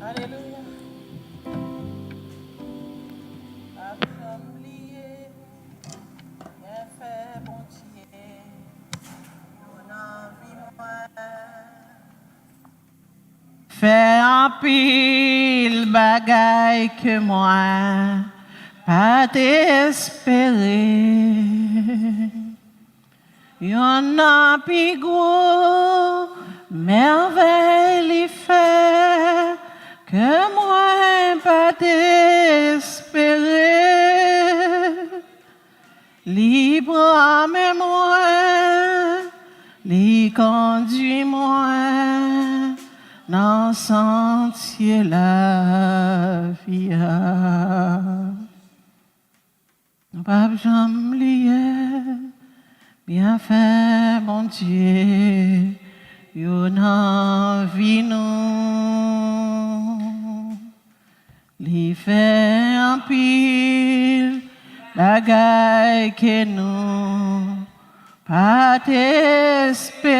Alléluia. Bien fait, bon Dieu. Fais un pile bagaille que moi, pas t'espérer. Y'en a plus gros, merveille les fait, que moi, pas t'espérer. Libre à moi, li conduis-moi dans le sentier la vie. Pas jamais lié, bien fait, mon Dieu, yon envie nous, li fait un pile, bagaille que nous, pas t'espérer.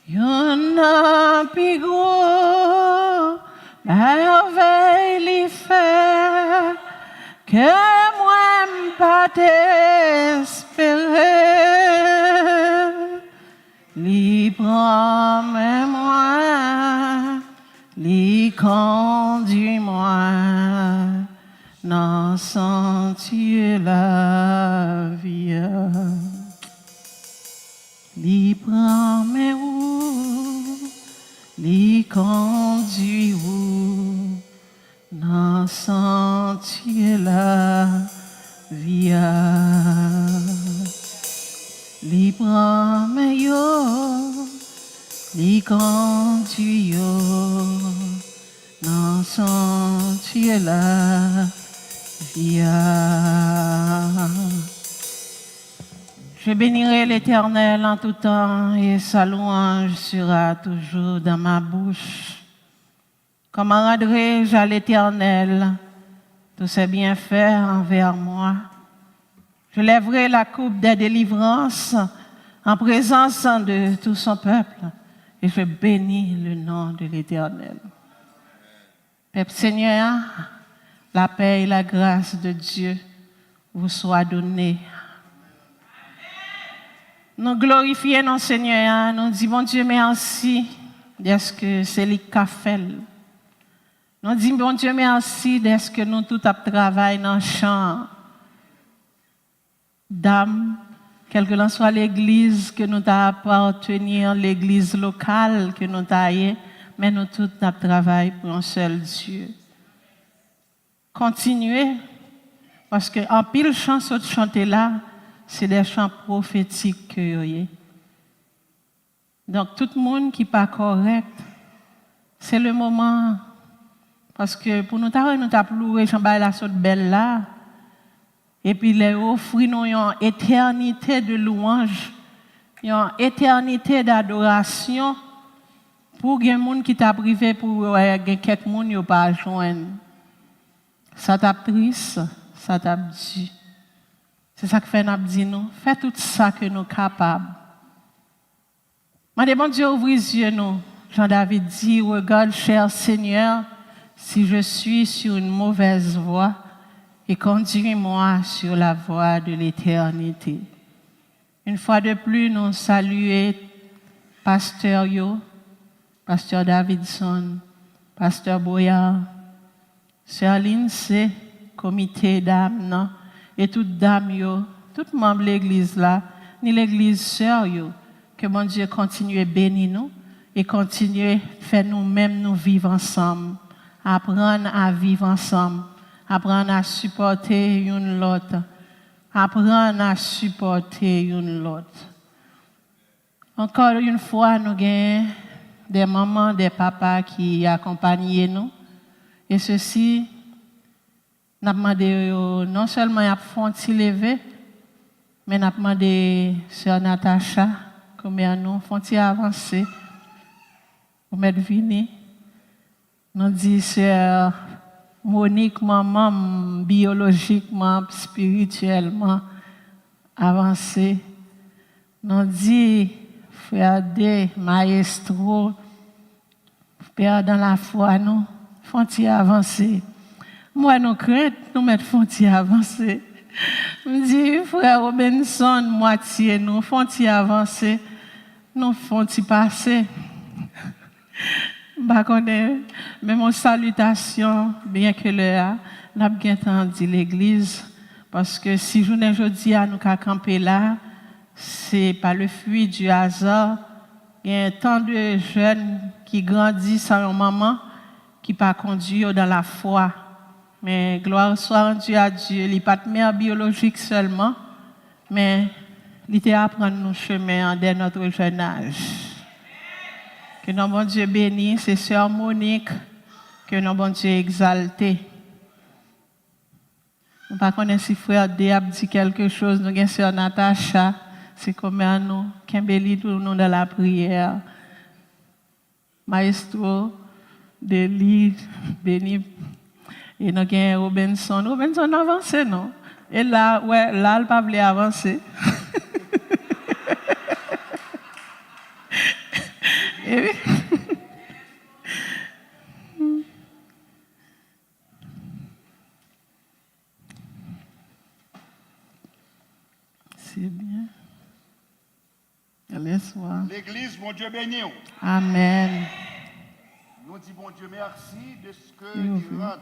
Y'en a plus gros, merveille li fait, que moi pas t'espérer. Li prend moi, li conduis-moi dans le sentier la vie. Li prend mes roues, li conduit où dans le sentier la vie. Li prend mes yo, li conduit yo dans le sentier la vie. Je bénirai l'Éternel en tout temps et sa louange sera toujours dans ma bouche. Comment rendrai-je à l'Éternel tous ses bienfaits envers moi? Je lèverai la coupe des délivrances en présence de tout son peuple et je bénis le nom de l'Éternel. Peuple Seigneur, la paix et la grâce de Dieu vous soient données. Nous glorifions nos Seigneur, nous disons, bon Dieu, merci d'est-ce que c'est lui qui a fait. Nous disons, bon Dieu, merci d'est-ce que nous tout travaillons dans le champ d'âme, quelle que soit l'église que nous appartenons, l'église locale que nous avons, mais nous tout travaillons pour un seul Dieu. Continuez, parce qu'en pile chant, ce chanter là, c'est des chants prophétiques que vous avez. Donc, tout le monde qui n'est pas correct, c'est le moment. Parce que pour nous, nous avons loué la sorte belle là. Et puis, les offrir nous une éternité de louange, une éternité d'adoration pour les gens qui t'a privé, pour quelques gens qui n'ont pas joindre. Ça t'a triste, ça t'a dit. C'est ça que fait nous dit nous. Fais tout ça que nous sommes capables. Mandez bon Dieu ouvrir les yeux nous. Jean-David dit, regarde, cher Seigneur, si je suis sur une mauvaise voie, et conduis-moi sur la voie de l'éternité. Une fois de plus, nous saluons Pasteur Yo, Pasteur Davidson, Pasteur Boyard, Sœur Lindsay, comité d'âme, et toutes dames yo, tout membre de l'église là, ni l'église sœur yo, que mon Dieu continue à bénir nous et continue à faire nous-mêmes nous vivre ensemble, apprendre à vivre ensemble, apprendre à supporter une l'autre, apprendre à supporter une l'autre. Encore une fois, nous avons des mamans, des papas qui accompagnent nous, et ceci, nous avons demandé non seulement à font lever, mais nous avons demandé à Sœur Natacha, combien nous font avancer, pour mettre venir. Nous disons Sœur Monique, maman, biologiquement, spirituellement, avancer. Nous dit, frère D, maestro, père dans la foi, nous, font-ils avancer. Moi, nous crainte, nous mettons font-ils avancer. Je dis, frère Robinson, moitié, nous font-ils avancer. Nous font-ils passer. Mais mon salutation, bien que le n'a bien entendu l'église, parce que si je ne dis à nous qu'à camper là, c'est pas le fruit du hasard. Il y a tant de jeunes qui grandissent sans maman, qui pas conduit dans la foi. Mais gloire soit rendue à Dieu. Il n'est pas de mère biologique seulement, mais il était apprendre nos chemins dès notre jeune âge. Que notre bon Dieu bénisse, c'est sœur Monique, que notre bon Dieu exalté. Nous ne connaissons pas si frère D a dit quelque chose, nous avons sœur Natacha, c'est comme nous, Kimberly, tout nous dans la prière. Maestro, Deli, béni. Et nous avons Robinson. Robinson avance, non? Et là, ouais, là, il ne pas voulu avancer. Et c'est bien. Laisse-moi. L'église, mon Dieu béni. Amen. Nous disons, bon Dieu, merci de ce que nous rend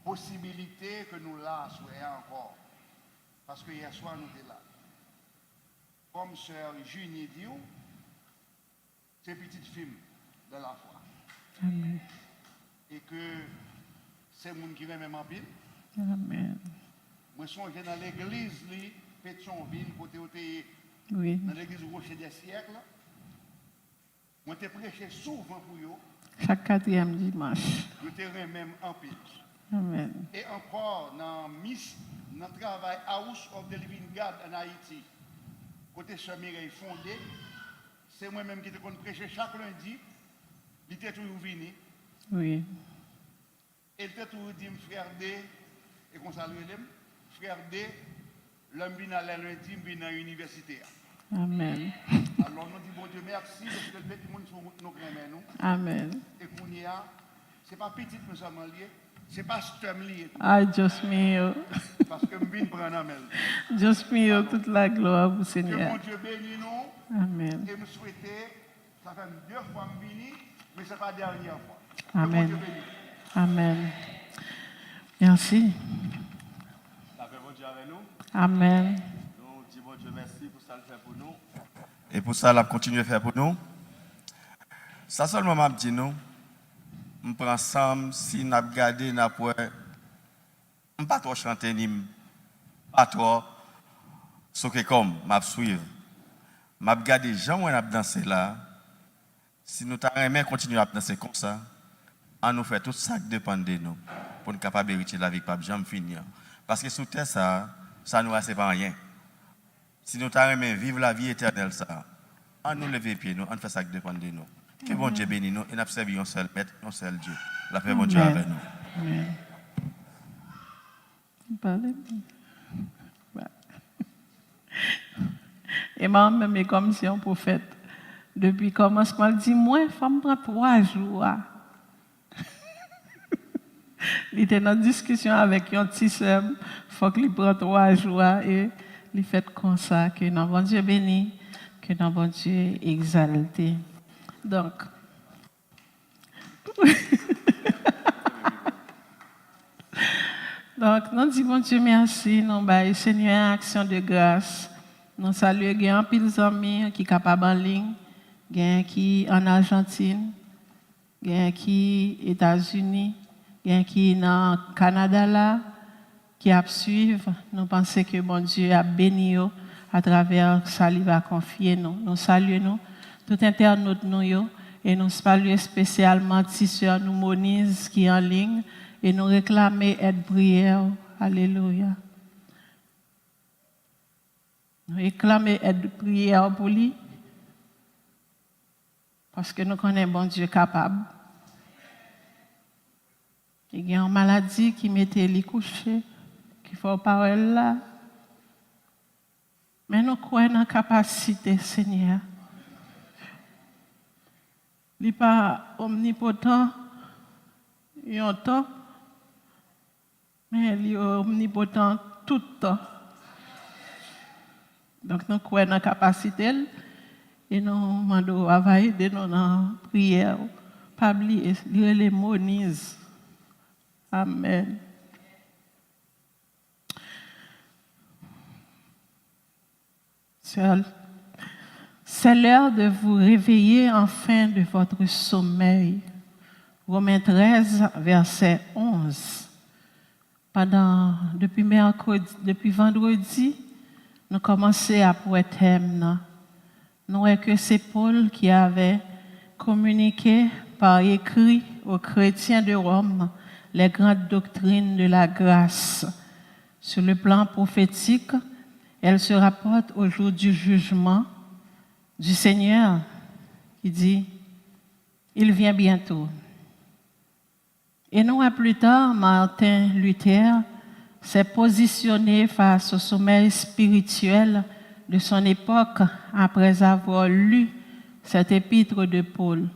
possibilité que nous là soyons encore. Parce que hier soir, nous étions là. Comme sœur Junie dit, c'est petite fille de la foi. Amen. Et que c'est monde qui même en pile. Amen. Moi, je suis dans l'église, Pétionville, côté Oui. dans l'église Rocher des siècles. Moi, j'ai prêché souvent pour eux. Chaque 4e dimanche. Je t'ai même en pile. Amen. Et encore, dans le travail House of the Living God en Haïti, côté Sœur Mireille fondé, c'est moi-même qui te prêcher chaque lundi. Il était toujours venu. Oui. Il était toujours dit, frère D, et qu'on salue l'aime, frère D, l'homme vient à lundi, vient à l'université. Amen. Alors nous disons, bon Dieu, merci, parce que le monde sur nous craignons nous. Amen. Et qu'on y a, ce n'est pas petit que nous sommes liés, ce n'est pas stem lié. Ah, Dios mío. Parce que nous venons prendre un mail. Dios mío, toute la gloire pour Que Seigneur. mon Dieu bénisse nous. Amen. Et me souhaiter, ça fait 2 fois que je viens, mais ce n'est pas la dernière fois. Amen. Que mon Dieu bénisse. Amen. Merci. Ça fait bon Dieu avec nous. Amen. Nous disons bon Dieu merci pour ça le fait pour nous. Et pour ça, elle a continué à faire pour nous. Ça seulement m'a dit nous. On prend ensemble, si nous avons gardé, nous avons pas trop chanter, ni pas trop ce que comme, m'a suivre. M'a gardé, gens où on a dansé là. Si nous t'aimons continuer à danser comme ça, on nous fait tout ça qui dépend de nous pour nous capables d'hériter la vie, pas jamais finir. Parce que sous terre, ça nous reste pas rien. Si nous t'aimons vivre la vie éternelle, ça, on nous lever les pieds, nous, on fait ça qui dépend de nous. Que bon Dieu bénisse nous et nous servons un seul maître, un seul Dieu. La paix, bon Dieu, avec nous. Amen. Parlez. Et moi-même, est comme si un prophète. Depuis le commencement, il dit, moi, il faut me prendre 3 jours. Il était dans une discussion avec un petit soeur, il faut qu'il prenne 3 jours et il fait comme ça, que notre bon Dieu béni, que notre bon Dieu exalté. Donc, nous disons bon Dieu merci, nous baillons Seigneur action de grâce. Nous saluons un pile d'amis qui sont capables en ligne, qui en Argentine, qui aux États-Unis, qui dans le Canada là, qui a suivre. Nous pensons que bon Dieu a béni à travers ça, il va confier nous. Nous saluons tout internaute nous et nous saluons spécialement Tisseur nous Moniz qui est en ligne et nous réclamer aide prière. Alléluia. Nous réclamer aide prière pour lui parce que nous connaissons bon Dieu capable. Il y a une maladie qui mettait les coucher, qui fait parole là. Mais nous croyons dans la capacité, Seigneur. Il n'est pas omnipotent, il y a un temps, mais il est omnipotent tout le temps. Donc nous croyons dans la capacité et nous demandons à aider nous dans la prière. Pas oublier, lire les mots Nise. Amen. C'est l'heure de vous réveiller enfin de votre sommeil. Romains 13, verset 11. Depuis vendredi, nous commençons à pour thème. Nous voyons que c'est Paul qui avait communiqué par écrit aux chrétiens de Rome les grandes doctrines de la grâce. Sur le plan prophétique, elles se rapportent au jour du jugement du Seigneur qui dit « Il vient bientôt ». Et non plus tard, Martin Luther s'est positionné face au sommeil spirituel de son époque après avoir lu cet épître de Paul.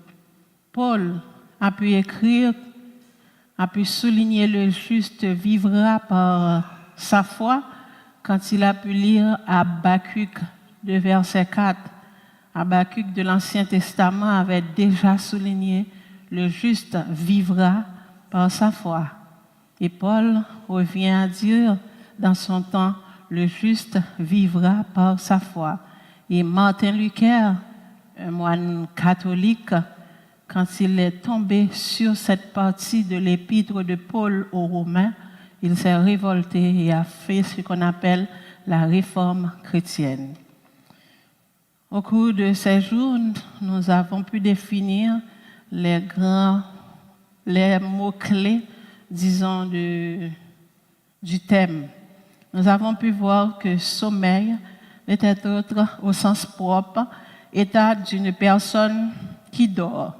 Paul a pu écrire, a pu souligner le juste vivra par sa foi quand il a pu lire Habakkuk de verset 4. Habakkuk de l'Ancien Testament avait déjà souligné le juste vivra par sa foi. Et Paul revient à dire dans son temps, le juste vivra par sa foi. Et Martin Luther, un moine catholique, quand il est tombé sur cette partie de l'épître de Paul aux Romains, il s'est révolté et a fait ce qu'on appelle la réforme chrétienne. Au cours de ces jours, nous avons pu définir les mots-clés, disons, du thème. Nous avons pu voir que sommeil n'était autre, au sens propre, état d'une personne qui dort.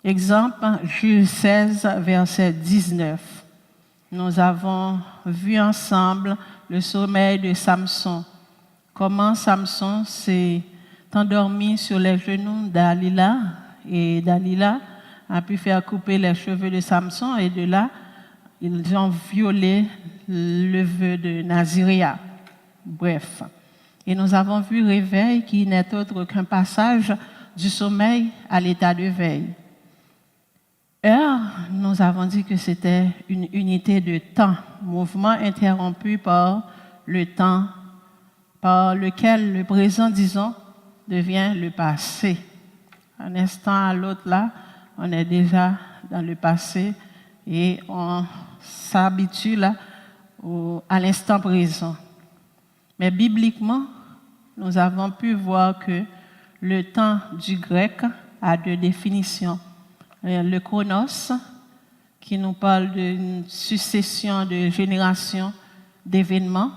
Exemple, Jules 16, verset 19. Nous avons vu ensemble le sommeil de Samson. Comment Samson s'est endormi sur les genoux d'Alila et Dalila a pu faire couper les cheveux de Samson et de là, ils ont violé le vœu de Naziréa. Bref. Et nous avons vu réveil qui n'est autre qu'un passage du sommeil à l'état de veille. Heure, nous avons dit que c'était une unité de temps, mouvement interrompu par le temps, par lequel le présent, disons, devient le passé. Un instant à l'autre, là, on est déjà dans le passé et on s'habitue là à l'instant présent. Mais bibliquement, nous avons pu voir que le temps du grec a deux définitions. Le chronos, qui nous parle d'une succession de générations d'événements,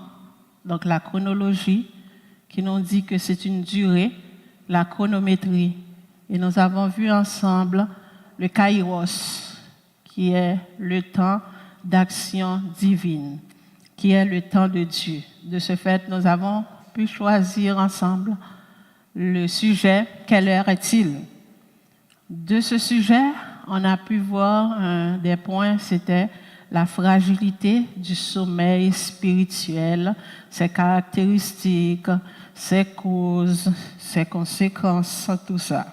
donc la chronologie, qui nous dit que c'est une durée, la chronométrie. Et nous avons vu ensemble le kairos, qui est le temps d'action divine, qui est le temps de Dieu. De ce fait, nous avons pu choisir ensemble le sujet « Quelle heure est-il » De ce sujet, on a pu voir un des points, c'était la fragilité du sommeil spirituel, ses caractéristiques, ses causes, ses conséquences, tout ça.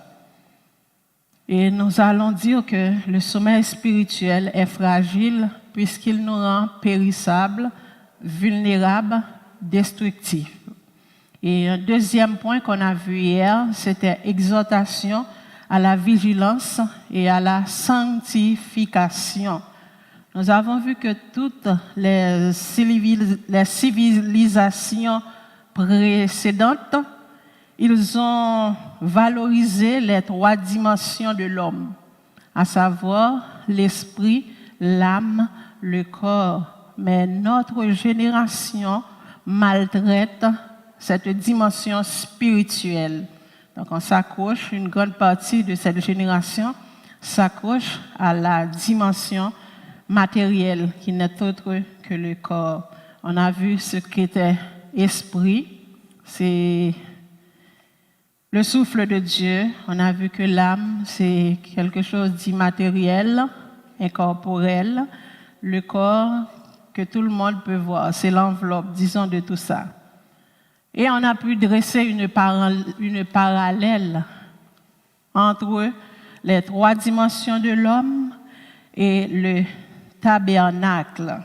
Et nous allons dire que le sommeil spirituel est fragile puisqu'il nous rend périssables, vulnérables, destructifs. Et un deuxième point qu'on a vu hier, c'était exhortation à la vigilance et à la sanctification. Nous avons vu que toutes les civilisations précédentes, ils ont valorisé les trois dimensions de l'homme, à savoir l'esprit, l'âme, le corps. Mais notre génération maltraite cette dimension spirituelle. Donc on s'accroche, une grande partie de cette génération s'accroche à la dimension matérielle qui n'est autre que le corps. On a vu ce qu'était esprit, c'est le souffle de Dieu. On a vu que l'âme, c'est quelque chose d'immatériel, incorporel. Le corps que tout le monde peut voir, c'est l'enveloppe, disons, de tout ça. Et on a pu dresser une parallèle entre les 3 dimensions de l'homme et le tabernacle.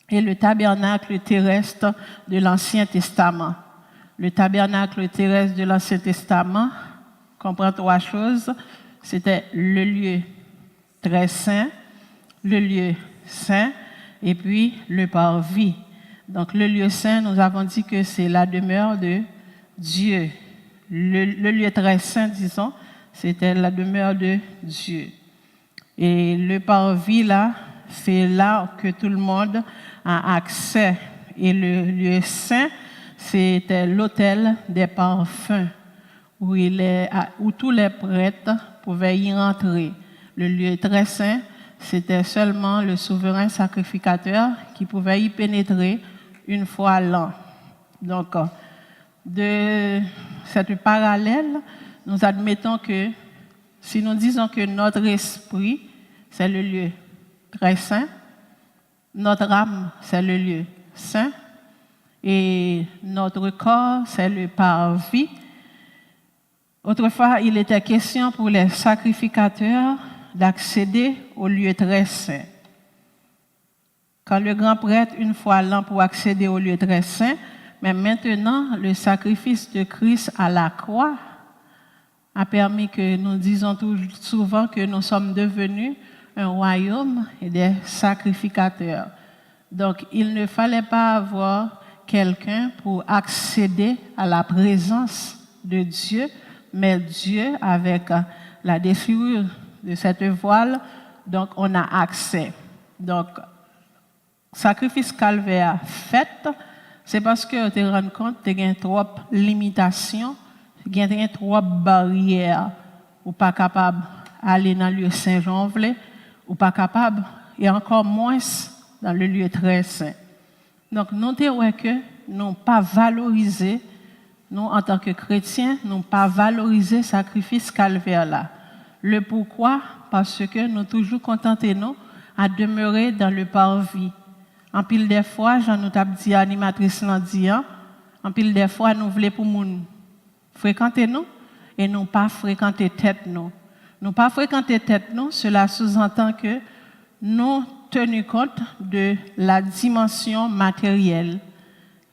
Et le tabernacle terrestre de l'Ancien Testament. Le tabernacle terrestre de l'Ancien Testament comprend 3 choses. C'était le lieu très saint, le lieu saint et puis le parvis. Donc le lieu saint, nous avons dit que c'est la demeure de Dieu. Le lieu très saint, disons, c'était la demeure de Dieu. Et le parvis, là, c'est là que tout le monde a accès. Et le lieu saint, c'était l'autel des parfums, où tous les prêtres pouvaient y rentrer. Le lieu très saint, c'était seulement le souverain sacrificateur qui pouvait y pénétrer une fois l'an. Donc, de cette parallèle, nous admettons que si nous disons que notre esprit, c'est le lieu très saint, notre âme, c'est le lieu saint, et notre corps, c'est le parvis. Autrefois, il était question pour les sacrificateurs d'accéder au lieu très saint. Quand le grand prêtre, une fois l'an pour accéder au lieu très saint, mais maintenant, le sacrifice de Christ à la croix a permis que nous disons souvent que nous sommes devenus un royaume et des sacrificateurs. Donc, il ne fallait pas avoir quelqu'un pour accéder à la présence de Dieu, mais Dieu, avec la déchirure de cette voile, donc on a accès. Donc, sacrifice calvaire fait, c'est parce que tu te rends compte que tu as trop de limitations, tu as trop de barrières, ou pas capable d'aller dans le lieu Saint-Jean, ou pas capable, et encore moins dans le lieu très saint. Donc, nous avons que nous n'avons pas valorisé, nous en tant que chrétiens, nous n'avons pas valorisé le sacrifice calvaire là. Le pourquoi? Parce que nous toujours contentons à demeurer dans le parvis. En pile des fois, j'en nous tape dit animatrice l'a dit, en pile des fois nous voulons pour nous fréquenter nous et non pas fréquenter tête nous. Nous pas fréquenter tête nous, cela sous-entend que nous tenons compte de la dimension matérielle,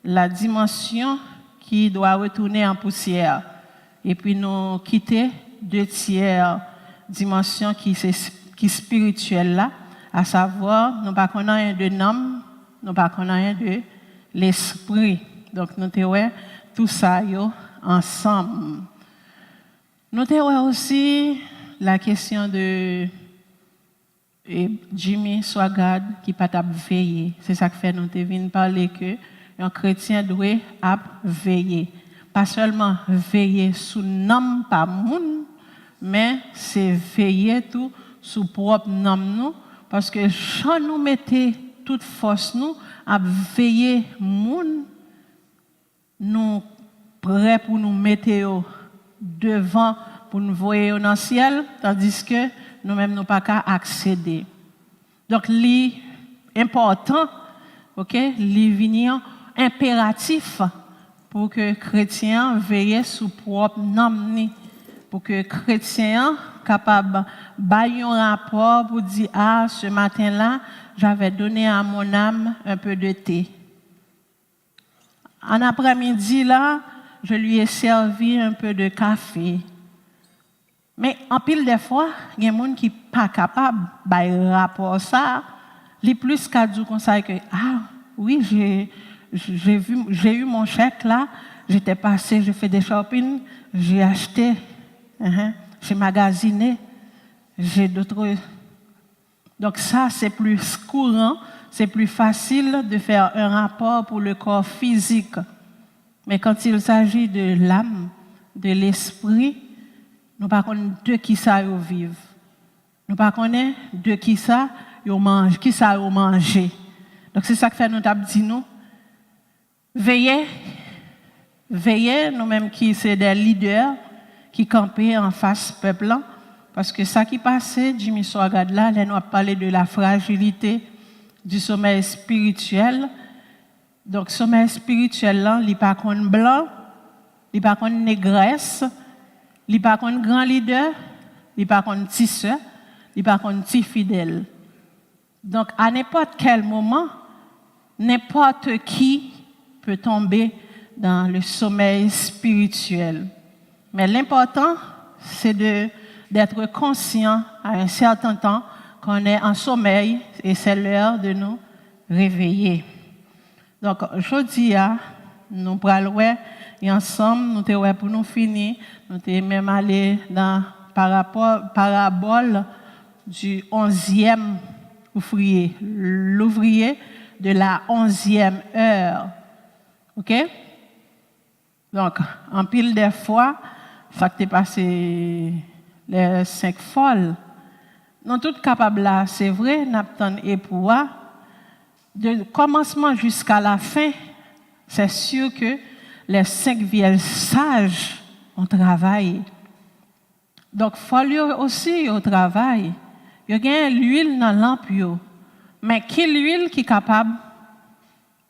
la dimension qui doit retourner en poussière et puis nous quitter 2/3 dimension qui spirituelle là, à savoir nous pas connaître de l'homme, nous pas connaître de l'esprit. Donc nous avons tout ça ensemble. Nous avons aussi la question de Jimmy Swaggart qui pas veiller. C'est ça que fait nous devons parler que un chrétien doit veiller. Pas seulement veiller sous nom par monde, mais c'est veiller tout sous propre nom nous, parce que quand nous mettons toute force nous à veiller monde, nous prêts pour nous mettre devant pour nous voir dans le ciel, tandis que nous-mêmes nous pas qu'à accéder. Donc l'important, OK, l'ivinian impératif pour que chrétiens veillent sous propre nom, pour que chrétiens capable bailler un rapport pour dire ce matin-là, j'avais donné à mon âme un peu de thé. En après-midi là, je lui ai servi un peu de café. Mais en pile des fois, il y a des gens qui sont pas capables de rapport ça, les plus qu'à dire comme ça que oui, j'ai eu mon chèque là, j'étais passé, j'ai fait des shopping, j'ai acheté, j'ai magasiné, j'ai d'autres. Donc ça, c'est plus courant, c'est plus facile de faire un rapport pour le corps physique. Mais quand il s'agit de l'âme, de l'esprit, nous ne connaissons pas de qui ça vivent. Nous ne connaissons pas de qui ça mange, qui ça manger. Donc c'est ça que fait nous avons dit nous. Veillez veiller, nous-mêmes qui sommes des leaders, qui campaient en face du peuple, parce que ça qui passait, Jimmy Swagad là, nous a parlé de la fragilité du sommeil spirituel. Donc, sommeil spirituel là, il n'est pas contre blanc, il n'est pas contre négresse, il n'est pas contre grand leader, il n'est pas contre tisseur, il n'est pas contre petit fidèle. Donc, à n'importe quel moment, n'importe qui peut tomber dans le sommeil spirituel. Mais l'important, c'est d'être conscient à un certain temps qu'on est en sommeil et c'est l'heure de nous réveiller. Donc, aujourd'hui, nous allons et ensemble, nous allons pour nous finir, nous allons même aller dans parabole du 11e ouvrier, l'ouvrier de la 11e heure. OK? Donc, en pile des fois, ça qui est passé les 5 folles, nous sommes tous capables là, c'est vrai, nous avons époux, de commencement jusqu'à la fin, c'est sûr que les 5 vieilles sages ont travaillé. Donc, il faut aussi au travail. Il y a l'huile dans la lampe, mais quelle huile qui est capable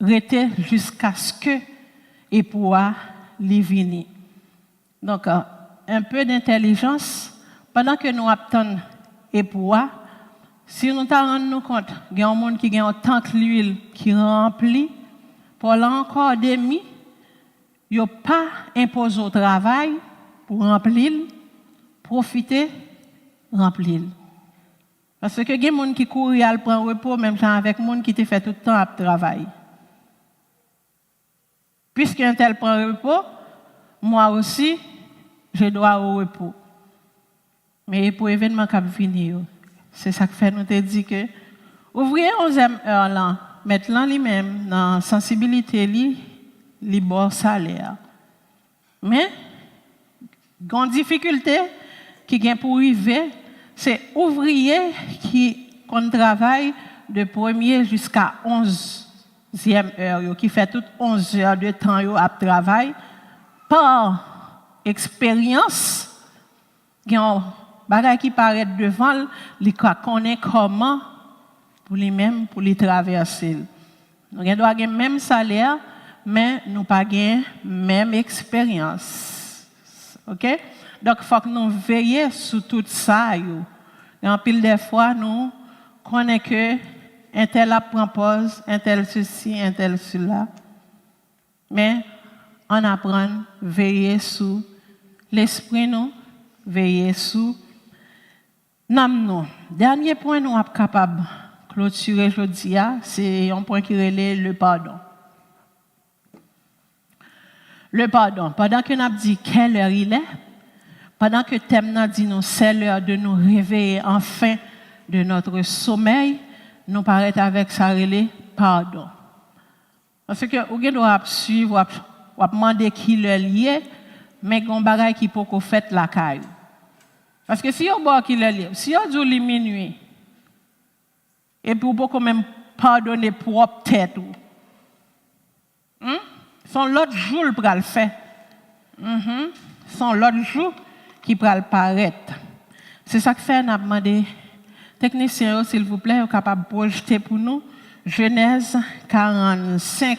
de rester jusqu'à ce que l'époux vienne. Donc, un peu d'intelligence, pendant que nous attendons l'époux, si nous nous rendons compte qu'il y a un monde qui a tant que l'huile qui remplit, pour l'encore demi, il n'y a pas imposé au travail pour remplir, profiter, remplir. Parce que il y a des gens qui courent et prennent repos, même avec des gens qui te fait tout le temps à travail. Puisqu'un tel prend repos, moi aussi, je dois au repos. Mais pour l'événement qui va venir, c'est ça que fait nous te dit que ouvrier 11e heure là, mettre là lui-même dans sensibilité li bon salaire. Mais grande difficulté qui vient pour arriver, c'est ouvrier qui travaille de 1er jusqu'à 11e heure, qui fait toutes 11 heures de temps à travail par expérience. Bagay qui paraît devant, il connaît comment pour lui-même, pour lui traverser. Nous doit avoir le même salaire, mais nous pas la même expérience. OK? Donc, il faut que nous veillions sur tout ça. Et en pile des fois, nous connaissons que un tel prend pause, un tel ceci, un tel cela. Mais on apprend à veiller sur l'esprit, nous, veiller sur nous. Dernier point, nous sommes capables de clôturer aujourd'hui, c'est un point qui relève le pardon. Le pardon. Pendant que nous avons dit quelle heure il est, pendant que thème nous dit nous c'est l'heure de nous réveiller enfin de notre sommeil, nous paraît avec ça relève pardon. Parce que vous doit suivre, ou demander qui le lié, mais il y a un bagage qui peut faire la caille. Parce que si on qui le lié, si on dit minuit, et puis vous pouvez même pardonner propre tête, son l'autre jour pour le faire. Son l'autre jour qui pourra le paraître. C'est ça que fait, on a demandé, technicien, s'il vous plaît, capable de projeter pour nous, Genèse 45,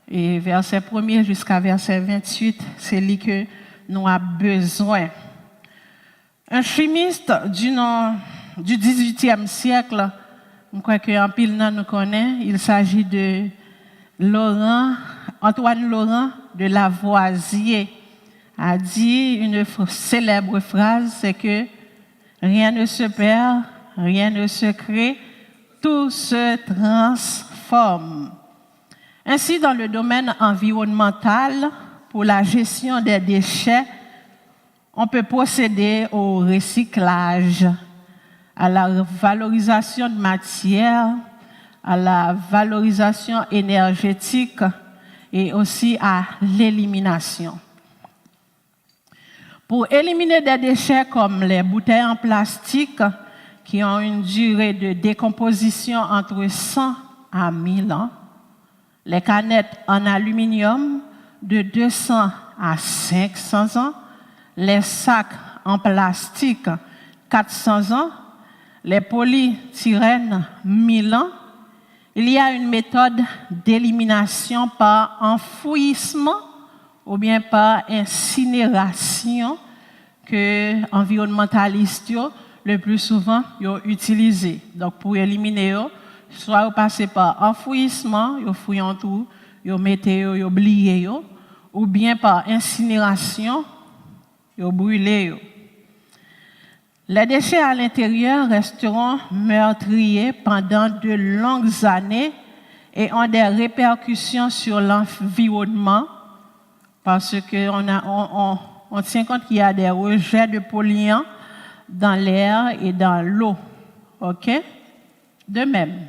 et verset 1er jusqu'à verset 28, c'est lui que nous avons besoin. Un chimiste du 18e siècle, je crois qu'en pile nous connaît, il s'agit de Antoine Laurent de Lavoisier, a dit une célèbre phrase, c'est que rien ne se perd, rien ne se crée, tout se transforme. Ainsi, dans le domaine environnemental, pour la gestion des déchets, on peut procéder au recyclage, à la valorisation de matière, à la valorisation énergétique et aussi à l'élimination. Pour éliminer des déchets comme les bouteilles en plastique qui ont une durée de décomposition entre 100 à 1000 ans, les canettes en aluminium de 200 à 500 ans, les sacs en plastique 400 ans, les polythyrènes 1000 ans. Il y a une méthode d'élimination par enfouissement ou bien par incinération que environnementalistes le plus souvent utilisent. Donc pour éliminer, soit vous passez par enfouissement, vous fouillez tout, vous mettez, vous oubliez, ou bien par incinération, vous brûlez. Les déchets à l'intérieur resteront meurtriers pendant de longues années et ont des répercussions sur l'environnement parce qu'on tient compte qu'il y a des rejets de polluants dans l'air et dans l'eau. OK? De même,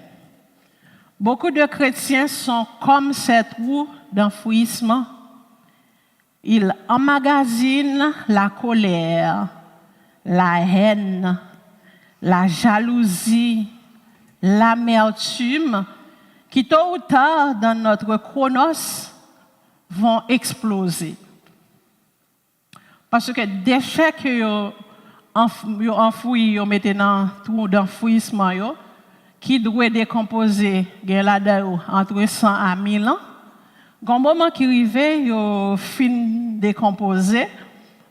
beaucoup de chrétiens sont comme cette roue d'enfouissement. Ils emmagasinent la colère, la haine, la jalousie, l'amertume, qui tôt ou tard dans notre chronos vont exploser. Parce que des déchets que vous enfouissez, vous mettez dans tout d'enfouissement, qui doit décomposer entre 100 à 1000 ans, quand moment qui arrive, vous fin décomposer.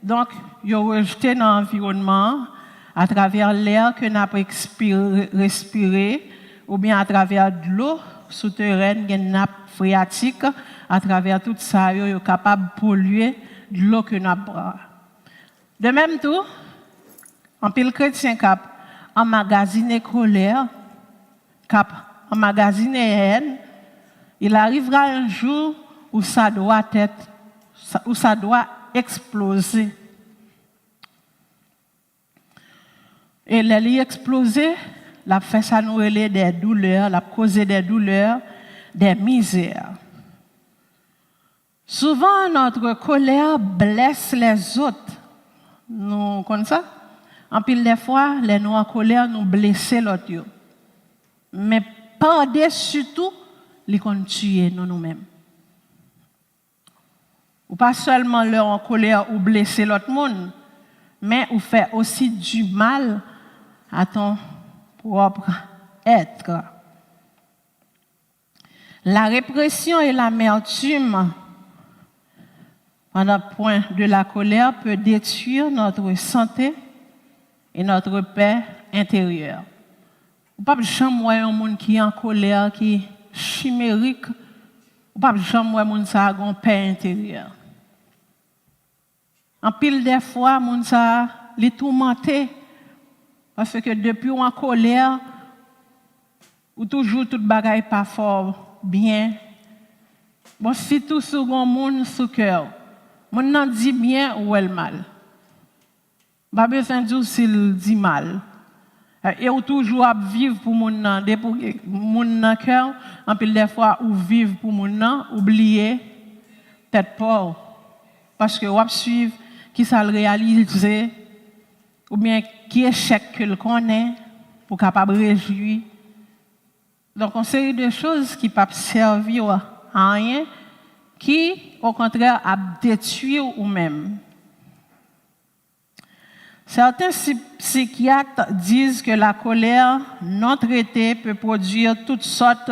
Donc, ils ont rejeté dans l'environnement à travers l'air que nous avons respiré ou bien à travers de l'eau souterraine, une nappe phréatique, à travers tout ça, ils sont capables de polluer de l'eau que nous avons. De même tout, en pile chrétien qui emmagasiné colère, qui emmagasiné haine, il arrivera un jour où ça doit exploser. Et les exploser, la fait ça nous relais des douleurs, la causer des douleurs, des misères. Souvent, notre colère blesse les autres. Nous connaissons ça? En pile des fois, les nous en colère nous blessent l'autre. Mais par-dessus tout, les qu'on tue nous-mêmes. Ou pas seulement leur en colère ou blesser l'autre monde, mais ou fait aussi du mal à ton propre être. La répression et l'amertume, pendant le point de la colère, peut détruire notre santé et notre paix intérieure. Ou pas jamais voir un monde qui est en colère, qui est chimérique, ou pas jamais voir un monde qui a une paix intérieure. En pile des fois, moun sa li tourmenté parce que depuis ou en colère, ou toujours tout bagay pas fort bien. Bon, si tout second moun sous cœur, moun nan dit bien ou elle mal. Pas besoin de dire s'il dit mal. Et ou toujours vivre pour moun nan, pour moun nan cœur, en pile des fois ou vivre pour moun nan, oublier tête pauvre parce que ou suivre qui ça le réaliser ou bien qui échec que le connaît pour capable réjouir. Donc une série de choses qui peuvent servir à rien qui au contraire a détruire ou même. Certains psychiatres disent que la colère non traitée peut produire toutes sortes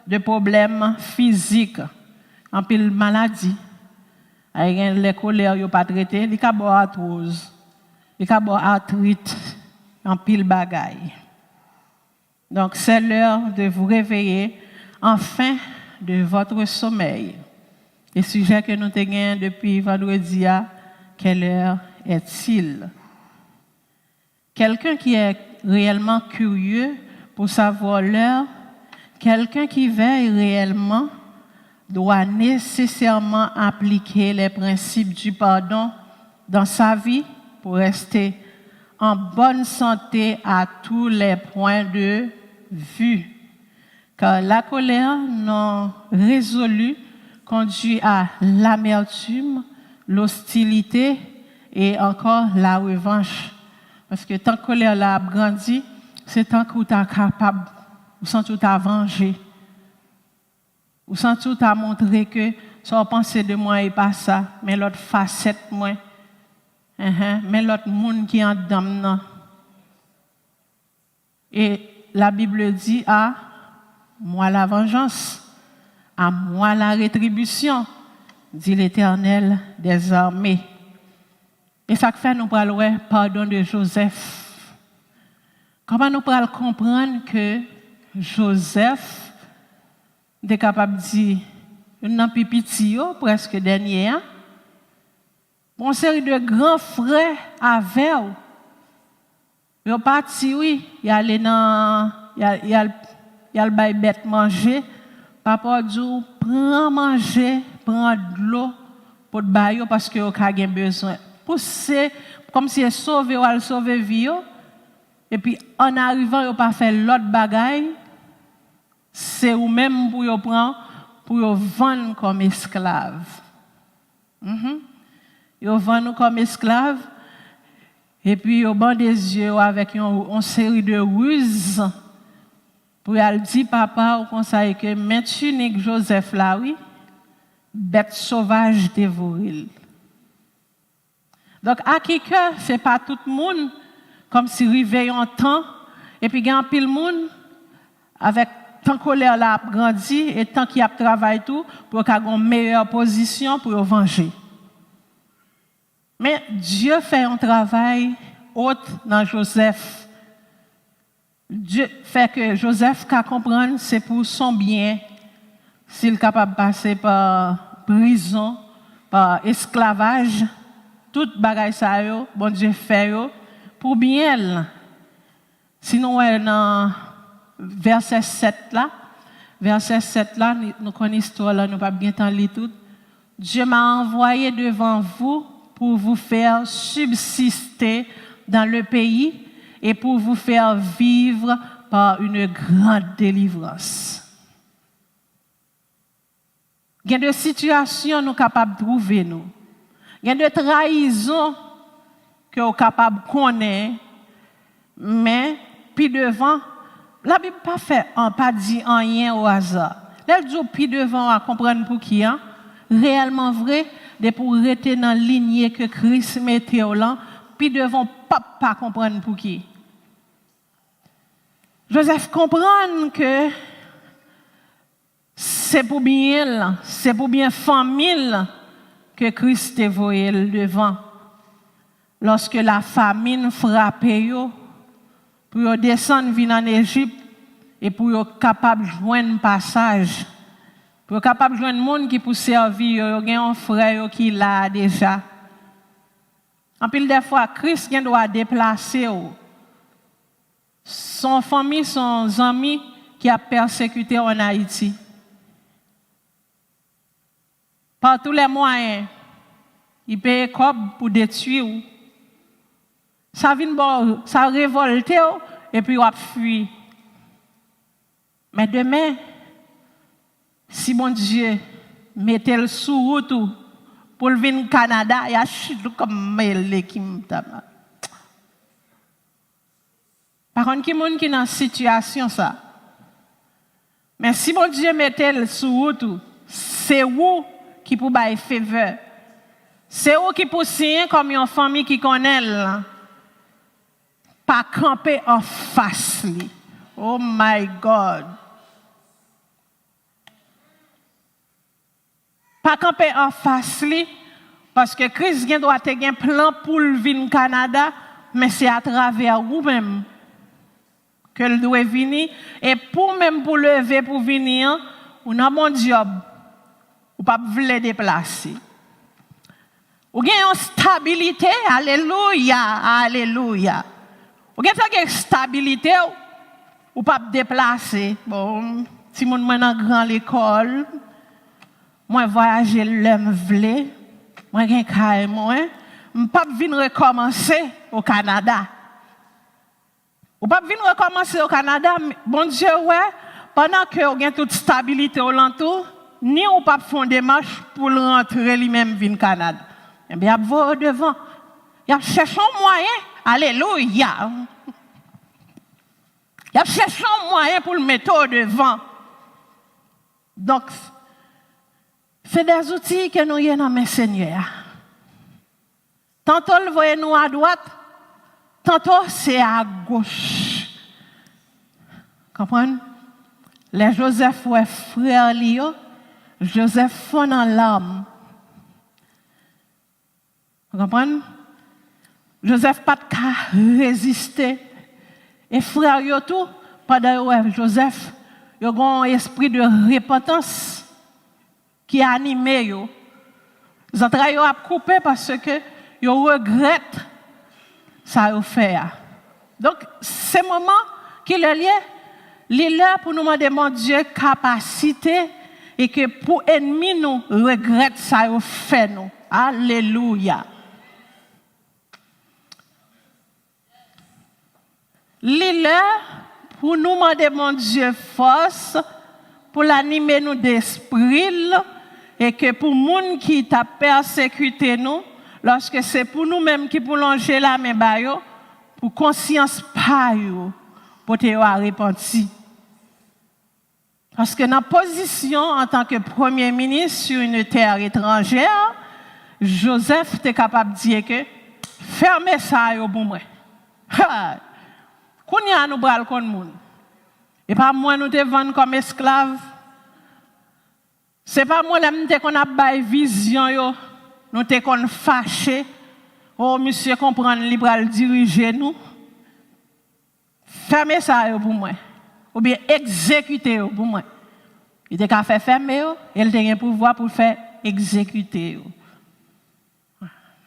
de problèmes physiques, en pile maladie. Avec les colères yo pas traité, il ka bo arthrose, il ka bo arthrite, en pile bagaille. Donc c'est l'heure de vous réveiller enfin de votre sommeil. Le sujet que nous avons depuis vendredi, quelle heure est-il? Quelqu'un qui est réellement curieux pour savoir l'heure, quelqu'un qui veille réellement doit nécessairement appliquer les principes du pardon dans sa vie pour rester en bonne santé à tous les points de vue. Car la colère non résolue conduit à l'amertume, l'hostilité et encore la revanche. Parce que tant que la colère a grandi, c'est tant que tu es capable, ou sans tout à venger. Ou sans tout à montrer que ça pensez de moi et pas ça, mais l'autre facette moi. Mais l'autre monde qui est en dedans. Et la Bible dit à moi la vengeance, à moi la rétribution, dit l'Éternel des armées. Et ça fait nous parler pardon de Joseph. Comment nous pourrons comprendre que Joseph est capable de dire un petit presque dernier, une série de grands frères avec eux. Ils sont partis, oui, ils allaient dans, ils allaient bête manger. Papa dit, prends manger, prends de l'eau pour te bailler parce que vous avez besoin. Pousser, comme si vous sauvez ou sauver vie. Et puis, en arrivant, vous pas fait l'autre bagaille. C'est vous-même pour vous prendre, pour vous vendre comme esclave. Vous vendent comme esclave. Et puis, vous bandez des yeux avec une série de ruses. Pour aller dire, papa, au conseil que maintenant, Joseph là, oui, bête sauvage dévorée. Donc, à qui que ce n'est pas tout le monde, comme si réveille en temps, et puis il y a un pile monde, avec tant colère là a grandi, et tant qu'il a travaillé tout, pour qu'il ait une meilleure position pour venger. Mais Dieu fait un travail autre dans Joseph. Dieu fait que Joseph qu'à comprendre, c'est pour son bien, s'il est capable de passer par prison, par esclavage, toute bagaille ça yo, bon Dieu fait yo, pour bien. Sinon, dans verset 7 là, nous connaissons l'histoire là, nous pas bien temps lire tout. Dieu m'a envoyé devant vous pour vous faire subsister dans le pays et pour vous faire vivre par une grande délivrance. Il y a des situations nous capables de trouver nous. Il y a des trahisons que nous sommes capables de connaître, mais puis devant, la Bible pas dit rien au hasard. Elle dit puis devant à comprendre pour qui est réellement vrai, de pour rester dans la lignée que Christ mettait au là, puis devant pas comprendre pour qui. Joseph comprend que c'est pour bien famille que Christ est voyé devant. Lorsque la famine frappait yo, pour descendre venir en Égypte et pour être capable de joindre passage, pour être capable de joindre monde qui pour servir, yo gen un frère qui là déjà. En pile des fois Christ doit déplacer son famille, son ami qui a persécuté en Haïti. Par tous les moyens, il paye comme pour détruire. Ça vient bon, ça révolte et puis on a fui. Mais demain, si mon Dieu mettait le sous route pour venir au Canada, il y a chute comme mêlé qui me tape. Par contre, qui est dans une situation ça. Mais si mon Dieu mettait le sous route, c'est où qui peut bailler faveur. C'est où qui peut signer comme une famille qui connaît là. Pas camper en face li. Oh my God. Pas camper en face li parce que Christ doit avoir un plan pour venir au Canada, mais c'est à travers vous-même que le doit venir et pour même pour lever pour venir, on a mon job. Ou pas vouloir déplacer. Ou gagne une stabilité, alléluia, alléluia. Ou gagne une stabilité, ou pas déplacer. Bon, si mon suis dans grande école, moi voyager l'homme vle, moi gagne caille moi, pas venir recommencer au Canada. Ou pas venir recommencer au Canada, bon Dieu ouais, pendant que vous gagne toute stabilité au l'entour, ni ou pas font des marches pour rentrer lui-même au Canada. Eh bien, il va devant. Il a cherché un moyen. Alléluia. Il a cherché un moyen pour le mettre au devant. Donc, C'est des outils que nous avons dans mes seigneurs. Tantôt, le voyez nous à droite, tantôt, c'est à gauche. Comprenez? Les Joseph, ouais, frère Lio, Joseph fond dans l'âme. Vous comprenez? Joseph pas de résister. Et frère yo tout, pendant que Joseph, il a un esprit de repentance qui a animé yo. Les entrailles ont coupé parce que yo regrette ça yo fait. Donc ces moments qui le lient, il est là pour nous demander mon Dieu capacité et que pour ennemis nous regrette ça yo fait nous. Alléluia. Il là pour nous demander mon Dieu force pour l'animer nous d'esprit et que pour moun qui t'a persécuté nous lorsque c'est pour nous-mêmes qui pour longer la main ba yo pour conscience pa yo pour te repenti. Parce que dans position en tant que premier ministre sur une terre étrangère, Joseph était capable de dire que fermez ça yo pour moi. Kounya nous bral kon moun. Et pas moi nous te vendre comme esclave. C'est pas moi l'aime te qu'on a bail vision yo, nous te qu'on fâché. Oh monsieur comprendre li bral diriger nous. Fermez ça yo pour moi. Ou bien exécuter yo pour moi. Il te ka faire fermer yo, il te gen pouvoir pour faire exécuter yo.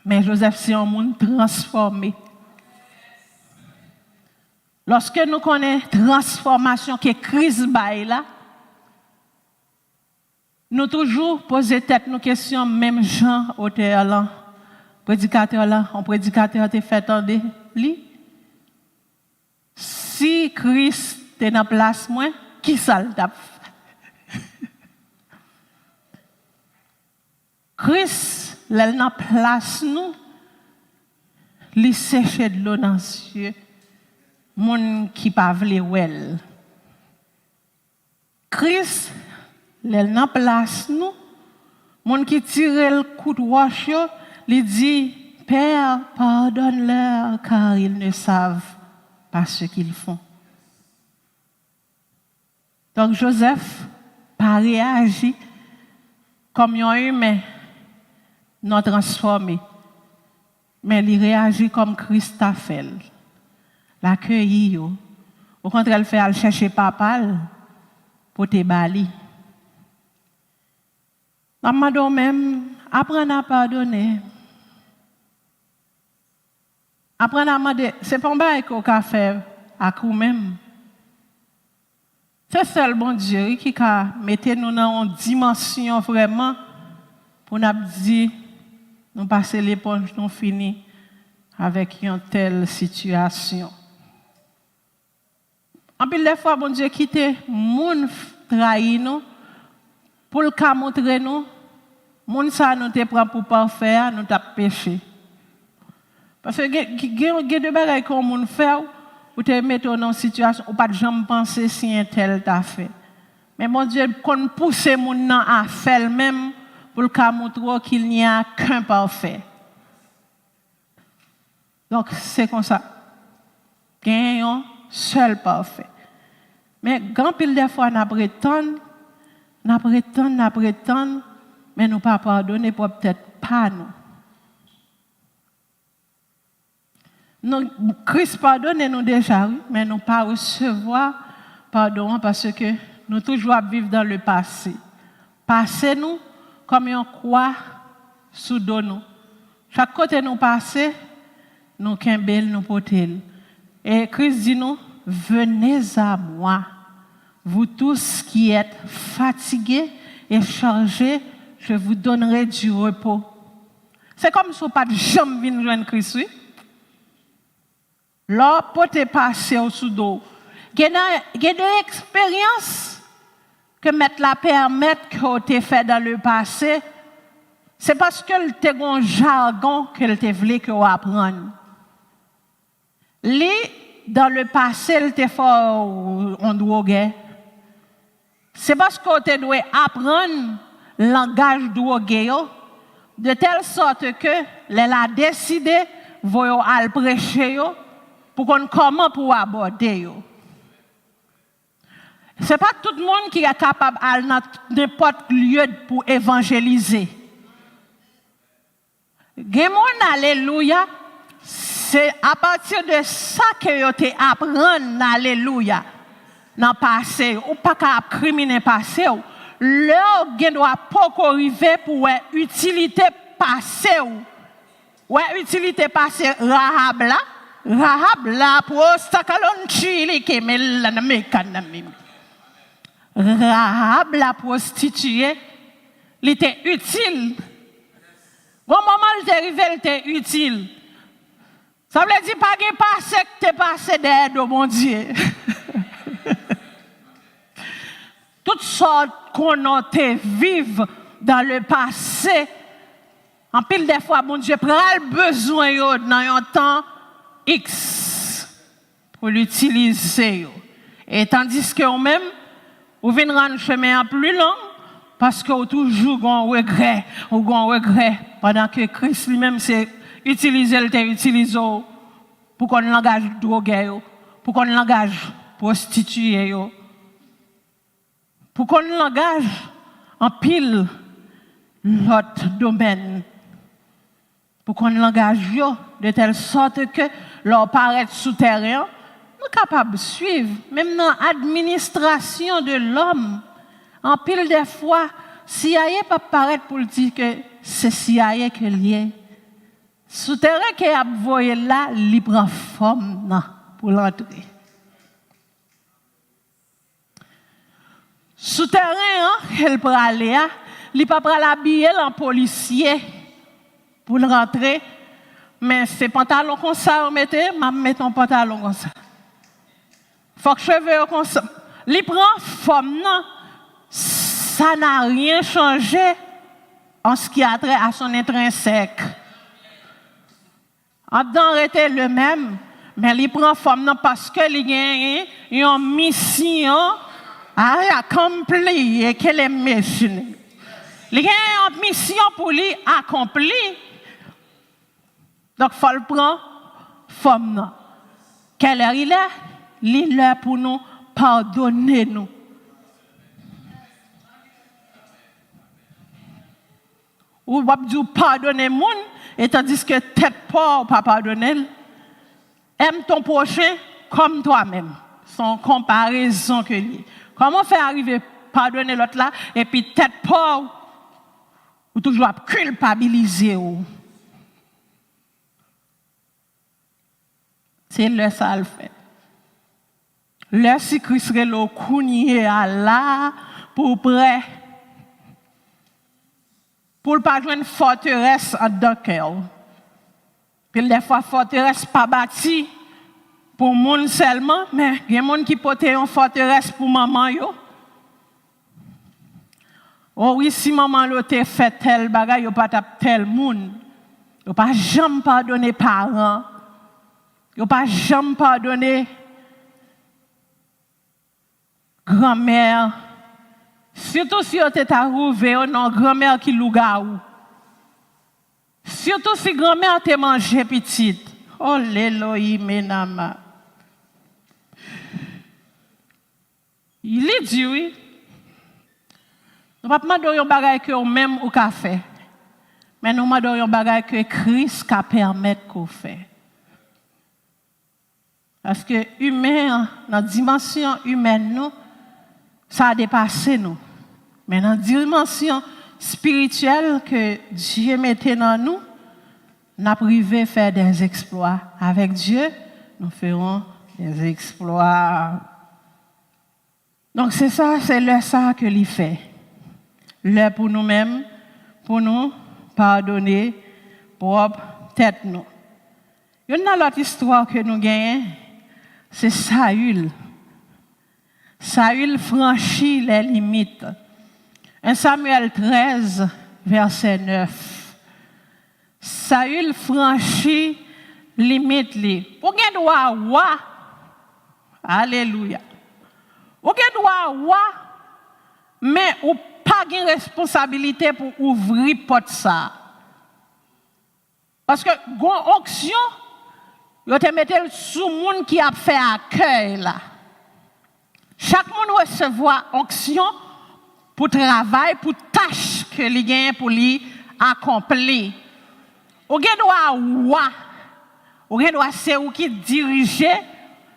Mais Joseph c'est un monde transformé. Lorsque nous connaissons la transformation que Christ baille là, nous toujours poser tête nos questions, même Jean, auteur là, prédicateur là, un prédicateur te fait entendre lui. Si Christ est dans place moi, qui ça le tape? Christ, là dans place nous, lui sèche de l'eau dans les yeux. Moun qui pa vle wel. Christ, l'el nan place nous, moun qui tire le coup de roche, lui dit, Père, pardonne-leur car ils ne savent pas ce qu'ils font. Donc Joseph pas réagi comme un humain non transformé, mais il réagit comme Christ a fait. L'accueillir. Au contraire, elle fait aller chercher papa pour te bali. Maman même, apprendre à pardonner. Apprendre à demander, c'est pas un bail qu'on a fait à nous-mêmes. C'est seul bon Dieu qui a mis nous dans une dimension vraiment pour nous dire, nous passer l'éponge, nous finir avec une telle situation. En plus des fois, bon Dieu quitte moun trahi nous pour le cas montrer nous, moun ça nous te prend pour parfait, nous t'a péché. Parce que il y a des bagages que moun fait ou te mettre dans une situation ou pas de jamais penser si un tel t'a fait. Mais mon Dieu qu'on pousse moun nan à faire même pour le cas montrer qu'il n'y a qu'un parfait. Donc c'est comme ça. Gagnons seul parfait. Mais grand pile des fois, nous prétendons, mais nous pas pardonner pour peut-être pas nous. Christ pardonne nous déjà, oui, mais nous pas recevoir pardon parce que nous toujours vivre dans le passé. Passé nous comme on croit sous dos nous. Chaque côté nous passer, nous kembel nous porter. Et Christ dit nous, venez à moi, vous tous qui êtes fatigués et chargés, je vous donnerai du repos. C'est comme si vous pas de jamais venir joindre Christ, oui. Là, pour te passer au sous-dos. Il y a des expériences que mettre la permettre que tu fait dans le passé. C'est parce que tu as un jargon que tu voulais que tu apprennes. Dans le passé, il te fait en drogue. C'est parce que tu dois apprendre langage drogué yo, de telle sorte que elle a décidé voyo al prêcher yo pour qu'on comment pour aborder yo. C'est pas tout le monde qui est capable d'aller dans n'importe lieu pour évangéliser. Gemon alléluia, c'est à partir de ça que vous te apprendre alléluia dans le passé ou pas qu'à criminer passé. Leur gen doit pas arriver pour utilité passé ou utilité passé Rahab là pour sakalon chili kemel na mekanami. Rahab la prostituée, il était utile. Bon moment il est arrivé, il était utile. Ça veut dire pas que passé que tu passé derrière de mon Dieu. Toutes sortes qu'on a vivre dans le passé, en pile des fois, mon Dieu prend le besoin dans un temps X pour l'utiliser. Et tandis que vous-même, vous venez rendre le chemin plus long parce que vous toujours un regret, pendant que Christ lui-même s'est utilisé, il t'a utilisé pour qu'on langage drogué, pour qu'on langage prostitué, pour qu'on langage en pile l'autre domaine, pour qu'on langage de telle sorte que leur paraît souterrain, nous sommes capables de suivre, même dans l'administration de l'homme. En pile des fois, CIA pas paraître pour dire que c'est CIA que lié. Souterrain qui a voyé là, il prend forme pour l'entrer. Souterrain, elle prend aller, il pas prend l'habiller en policier pour rentrer, mais c'est pantalon comme ça, on mettez, mets ton pantalon comme ça. Faut que cheveux comme ça. Il prend forme, non? Ça n'a rien changé en ce qui a trait à son intrinsèque. En dedans, rester le même, mais il prend forme non parce que il a une mission à accomplir et qu'elle est mission. Il a une mission pour lui accomplir. Donc, il faut le prendre forme non. Quelle heure il est? Il est là pour nous pardonner nous. Ou va dire pardonner moun et tandis que tête pas pas pardonner. Aime ton prochain comme toi-même. Son comparaison que lui. Comment faire arriver pardonner l'autre là et puis tête pas ou toujours culpabiliser ou. C'est le ça le fait. Le si Christ le kounye à là pour près pour ne pas jouer une forteresse en dedans cœur. Puis des fois forteresse pas bâtie pour monde seulement, mais il y a des gens qui portent une forteresse pour maman yo. Oh oui, si maman lo te fait tel bagay, yo pas tap tel monde. Yo pas jamais pardonner parents. Yo pas jamais pardonner grand-mère. Surtout si vous êtes arrivé non grand-mère qui louga ou. Surtout si grand-mère te mangé petite. Oh l'Elohim menama. Il est dit oui. Nous ne pouvons pas demander un bagage que nous même au café. Mais nous demandons un bagage que Christ a permis qu'on fait. Parce que humain, dans la dimension humaine, nous, ça a dépassé nous. Mais dans la dimension spirituelle que Dieu mettait dans nous, nous avons privé faire des exploits. Avec Dieu, nous ferons des exploits. Donc c'est ça, c'est le ça que l'il fait. Le pour nous-mêmes, pour nous pardonner, propre tête nous. Il y a une autre histoire que nous gagnons, c'est Saül. Saül franchit les limites. 1 Samuel 13, verset 9. Saül franchit limite li. Ou gen droit wa. Alléluia. Ou gen droit wa, mais ou pas de responsabilité pour ouvrir porte ça. Parce que gon onction, yo te mette sous monde qui a fait accueil là. Chaque monde recevoir onction pour travail, pour tâche que li gagne pour lui accomplir. Ou gen droit ou gen droit c'est ou qui diriger,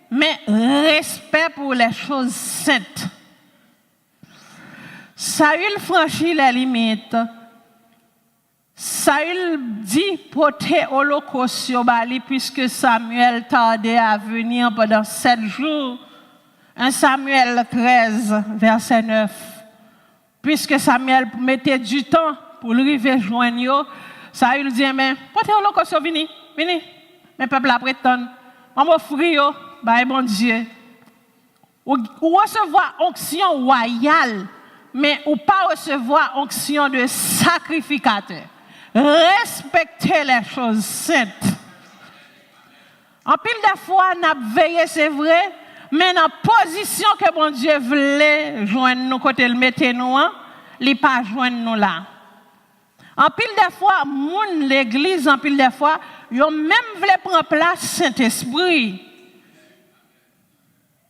mais respect pour les choses saintes. Saül franchit les limites. Saül dit porter holocauste sur Bali puisque Samuel tardait à venir pendant 7 jours. 1 Samuel 13, verset 9. Puisque Samuel mettait du temps pour lui rejoindre, Saül dit, mais portez holocauste, venez. Mais peuple a prétend, on m'offre, bah bon Dieu. Ou recevoir onction royale, mais ou pas recevoir onction de sacrificateur. Respecter les choses saintes. En pile de fois, n'a veillé, c'est vrai, mais dans la position que bon Dieu voulait joindre nous côté le mettre nous, il pas joindre nous là. En pile de fois, l'église, en pile de fois, yo même voulait prendre place Saint-Esprit.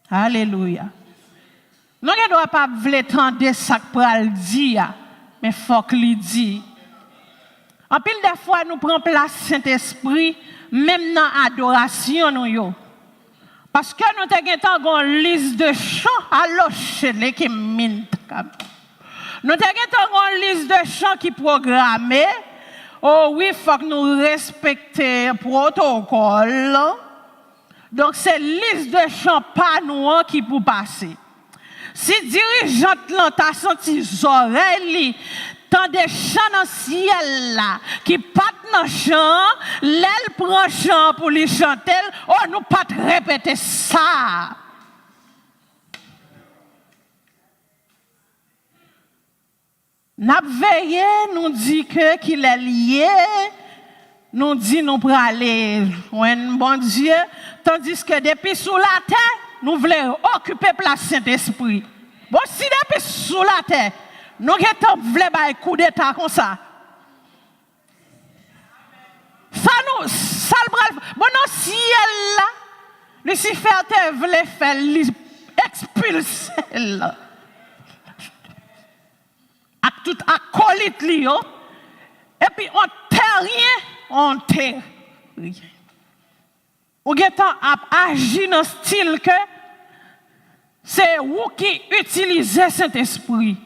Alléluia. Nous ne doit pas vouloir tendre ça pour le dire, mais faut que le dire. En pile de fois, nous prenons place Saint-Esprit, même dans l'adoration. Parce que nous avons une liste de chants à l'oche qui mintent. Nous avons une liste de chants qui programmés. Oh oui, il faut que nous respections le protocole. Donc, c'est liste de chants pas nous qui pour passer. Si dirigeante l'ont senti oreilles, tant de chants dans le ciel là, qui partent dans le chant, l'aile prend chant pour les chanter, oh, nous pas répéter ça. N'a veillé, nous dit que qu'il est lié, nous dit nous pour aller joindre bon Dieu, tandis que depuis sous la terre, nous voulons occuper place Saint-Esprit. Bon, si depuis sous la terre, nous voulons faire un coup d'état comme ça. Ça nous, ça le bras. Bon, non, si elle là, Lucifer te voulait faire expulser là. À tout acolyte li yo. Et puis on terre rien. Ou getan a agi dans style que c'est vous qui utilisez Saint-Esprit.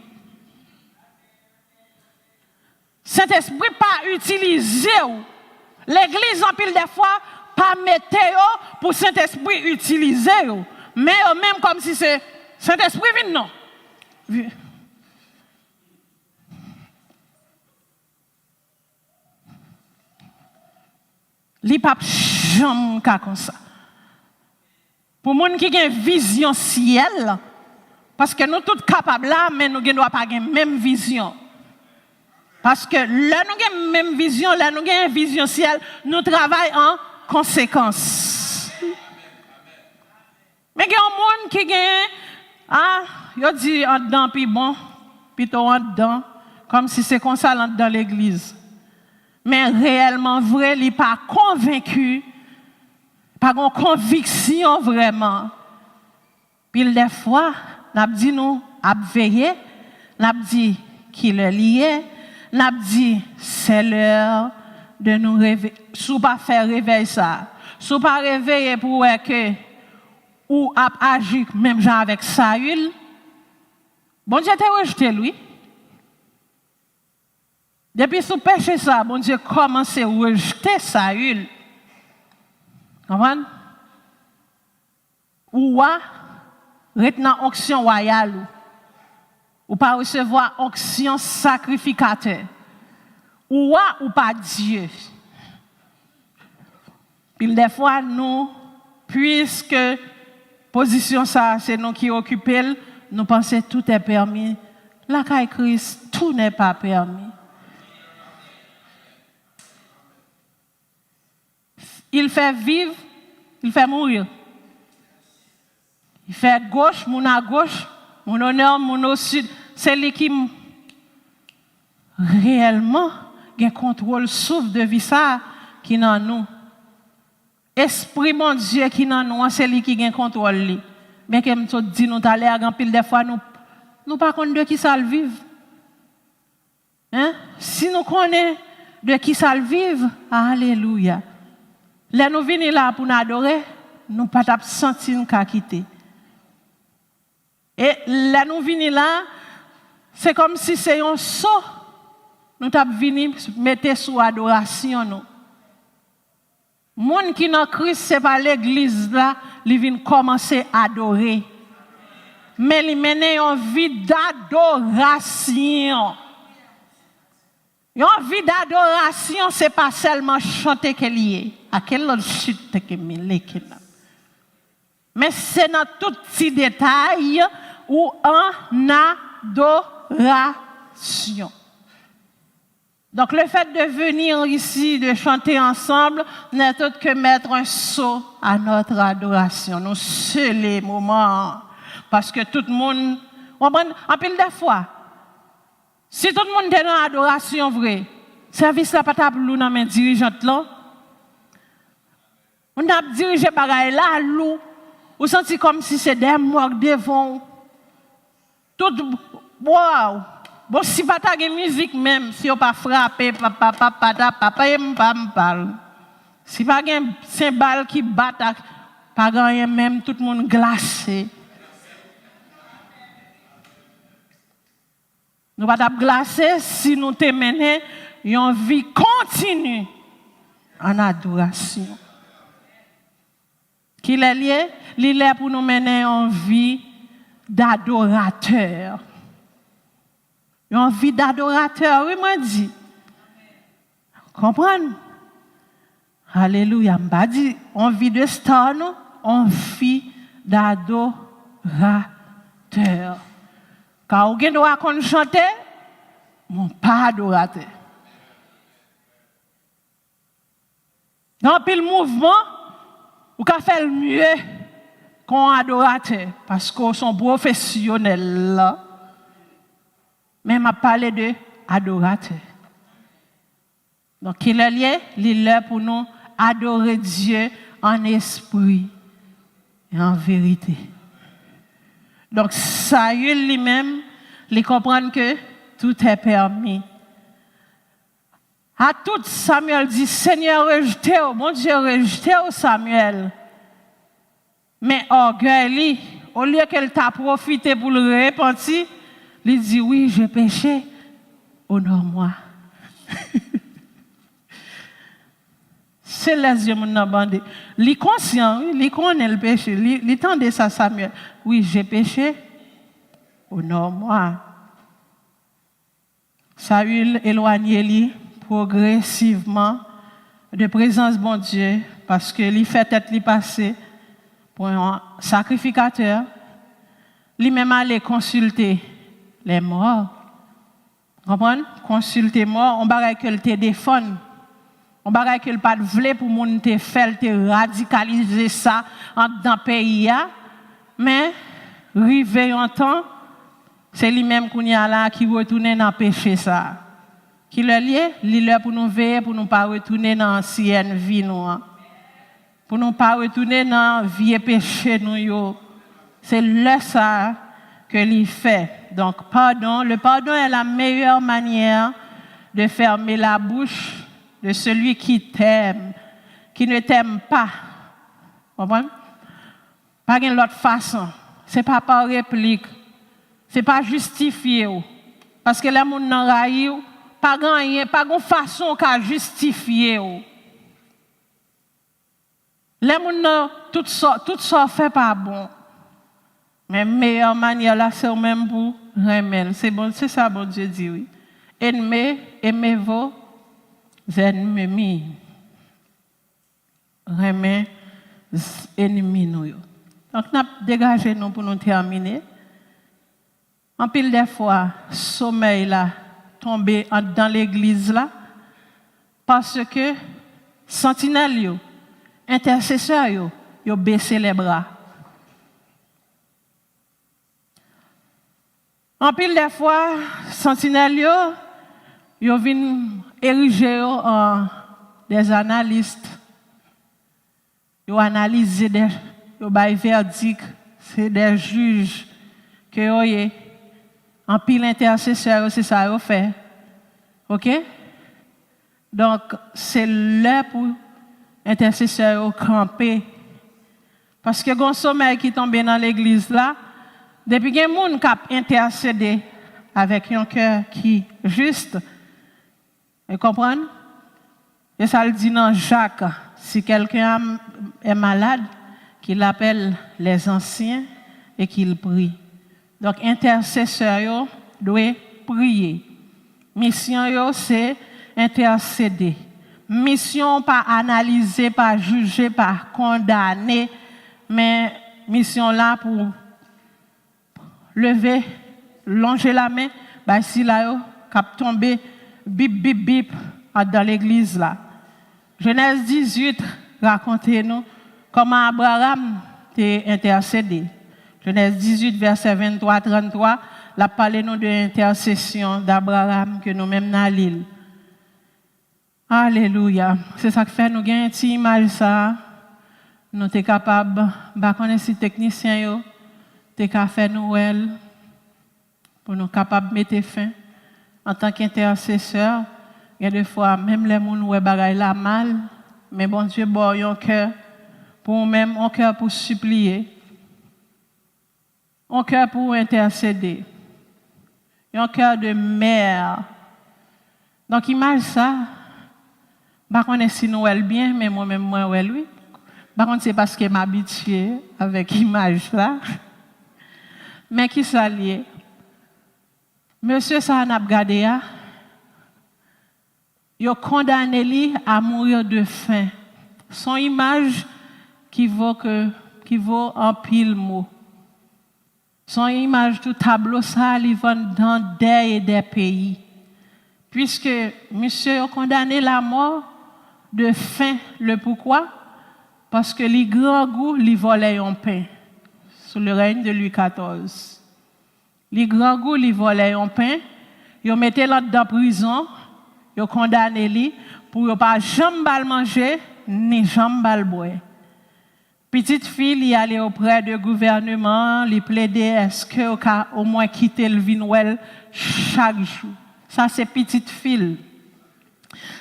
Saint-Esprit pas utilisé. L'église en pile des fois pas mettre pour Saint-Esprit utiliser. Mais même comme si c'est Saint-Esprit vient non. Li pa jam ka comme ça. Pour moun qui a une vision ciel, parce que nous tous capables là, mais nous ne doit pas avoir même vision. Parce que là nous avons même vision, là nous avons une vision ciel, nous travaillons en conséquence. Mais il y a un monde qui a yo dit en dedans puis bon, plutôt en dedans, comme si c'est comme ça dans l'église. Mais réellement vrai, il n'est pas convaincu, pas une conviction vraiment. Puis des fois, n'a dit nous à veiller, n'a dit qu'il est lié, n'a dit c'est l'heure de nous réveiller. Si pas faire réveil ça, si pas réveiller pour que ou agir même genre avec Saül, bon Dieu t'a rejeté lui. Depuis sous péché ça, bon Dieu commence à rejeter Saül. Comprenez? Ou retenant onction royale, ou pas recevoir onction sacrificateur. Ou pas Dieu. Puis des fois, nous, puisque position ça, c'est nous qui occupons, nous pensons que tout est permis. La caille Christ, tout n'est pas permis. Il fait vivre, il fait mourir. Il fait gauche, mon à gauche, mon au nord, mon au sud. C'est lui qui réellement un contrôle souffle de vie ça qui dans nous. Esprit mon Dieu qui dans nous, c'est lui qui a contrôle. Mais comme tu dis nous t'aller à grand pile des fois nous pas connaît de qui ça le vive. Hein? Si nous connaissons de qui ça le vive, alléluia. Là nous venons là pour nous adorer, nous pas sentir nous quitter. Et là nous venons là, c'est comme si c'est un saut. Nous t'avons venu mettre sous adoration nous. Monde qui dans Christ c'est pas l'église là, il vient commencer à adorer. Mais il mène une vie d'adoration. Une vie d'adoration, c'est pas seulement chanter qu'elle y est. À quel autre chute que mais c'est dans tout petit détail ou en adoration. Donc le fait de venir ici, de chanter ensemble, n'est autre que mettre un saut à notre adoration. Nous seuls les moments. Parce que tout le monde, en pile de fois, si tout le monde est dans l'adoration vraie, service là pas tabou dans mes dirigeantes là. On a dirigé bagaille là lou, ou senti comme si c'est des morts devant. Tout wow. Bon si pas ta musique même, si on pas frapper papa parle. Si pas un cymbale qui bat pas gagner même tout le monde glacé. Nous ne pouvons pas glacer si nous te menons une vie continue en adoration. Qu'il est lié? Il est pour nous mener une vie d'adorateur. Une vie d'adorateur, oui, moi dit. Comprenez? Alléluia. Je ne dis pas une vie de star, non? Une vie d'adorateur. Quand vous doit chanter, mon pas adorateur. Dans le mouvement, vous pouvez faire mieux qu'un adorateur, parce qu'ils sont professionnels là. Mais je parle de adorateur. Donc, il est lié, il est pour nous adorer Dieu en esprit et en vérité. Donc, Saül lui-même, il comprend que tout est permis. À tout, Samuel dit, Seigneur, rejetez-vous, mon Dieu, rejetez-vous, Samuel. Mais orgueil, au lieu qu'elle t'a profité pour le repentir, il dit, oui, j'ai péché, honore-moi. C'est les yeux mon bandé. Il est conscient, il connaît le péché. Il tendait ça Samuel. Oui, j'ai péché. Honore-moi. Saül éloignait lui progressivement de présence de bon Dieu parce que il fait tête lui passer pour un sacrificateur. Lui-même allait consulter les morts. Comprenez? Consulter mort, on va que le téléphone. On va que le pas de vle pour moun te faire te radicaliser ça dans le pays mais rivé en temps c'est lui-même qui retourne dans péché ça. Qui le lié, il pour nous veiller pour nous pas retourner dans l'ancienne vie nous. Pour nous pas retourner dans vieux péché nous yo. C'est là ça que il fait. Donc le pardon est la meilleure manière de fermer la bouche de celui qui t'aime, qui ne t'aime pas. Vous comprenez? Pas d'une autre façon. Ce n'est pas par réplique. Ce n'est pas justifié. Parce que les gens n'ont rien, pas de façon qu'à justifier. Les gens tout ça fait pas bon. Mais la meilleure manière là, c'est même pour remettre. C'est bon, c'est ça, bon Dieu dit oui. Aimez vos ennemis. Remet ennemis nous. Donc, nous avons dégagé nous pour nous terminer. En pile des fois, sommeil là, tombé dans l'église là, parce que sentinelle, intercesseur, ils ont baissé les bras. En pile des fois, sentinelle, Ils viennent ériger en des analystes. Ils analysent des verdicts, c'est des juges que vous en pile intercesseur, c'est ça qu'ils fait. OK? Donc, c'est l'heure pour intercesseur camper. Parce que quand sommeil qui tombe dans l'église là, depuis qu'il y a des gens qui ont intercédé avec un cœur qui est juste, vous comprenez? Et ça le dit dans Jacques, si quelqu'un est malade, qu'il appelle les anciens et qu'il prie. Donc, intercesseur doit prier. Mission, c'est intercéder. Mission, pas analyser, pas juger, pas condamner, mais mission là pour lever, longer la main, bah si là, cap tomber, bip, bip, bip, dans l'église là. Genèse 18, racontez-nous comment Abraham t'a intercédé. Genèse 18, verset 23-33, la parlé-nous de l'intercession d'Abraham que nous-mêmes dans l'île. Alléluia. C'est ça que fait nous gagner une petite image ça. Nous sommes capables, bah connaître si technicien yo, t'es capable faire nous pour nous capables de mettre fin en tant qu'intercesseur. Il y a des fois même les gens ouais bagaille la mal, mais bon Dieu bon un cœur pour même un cœur pour supplier, un cœur pour intercéder, un cœur de mère. Donc image ça. Par contre, si nous elle bien, mais moi-même, moi, oui. Par contre, c'est parce que je m'habitue avec l'image là. Mais qui s'allie? Monsieur Sahanab Gadea, il a condamné lui à mourir de faim. Son image qui vaut en pile mot. Son image tout tableau ça, il va dans des pays. Puisque monsieur a condamné la mort, de faim, le pourquoi? Parce que les grands goûts, les volaient un pain, sous le règne de Louis XIV. Les grands goûts, les volaient un pain, ils mettaient l'autre dans la prison, ils condamnaient lui pour ne pas jamais manger, ni jamais boire. Petite fille, il allait auprès du gouvernement, il plaidait, est-ce qu'on peut au moins quitter le vinouel chaque jour? Ça, c'est petite fille.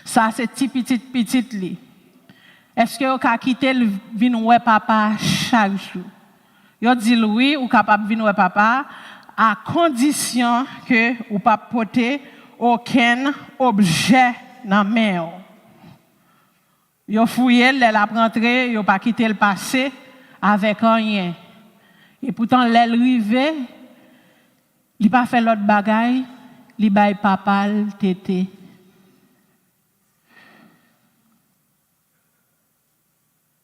Ça, c'est petite li. Est-ce que vous pouvez quitter le vin papa chaque jour? Vous dit oui, vous capable de venir papa à condition que vous ne pas porter aucun objet dans la main. Vous fouillez, elle a rentré, vous pas quitter le passé avec rien. Et pourtant, elle arrivée, il n'a pas fait l'autre bagaille, il a papa le tété.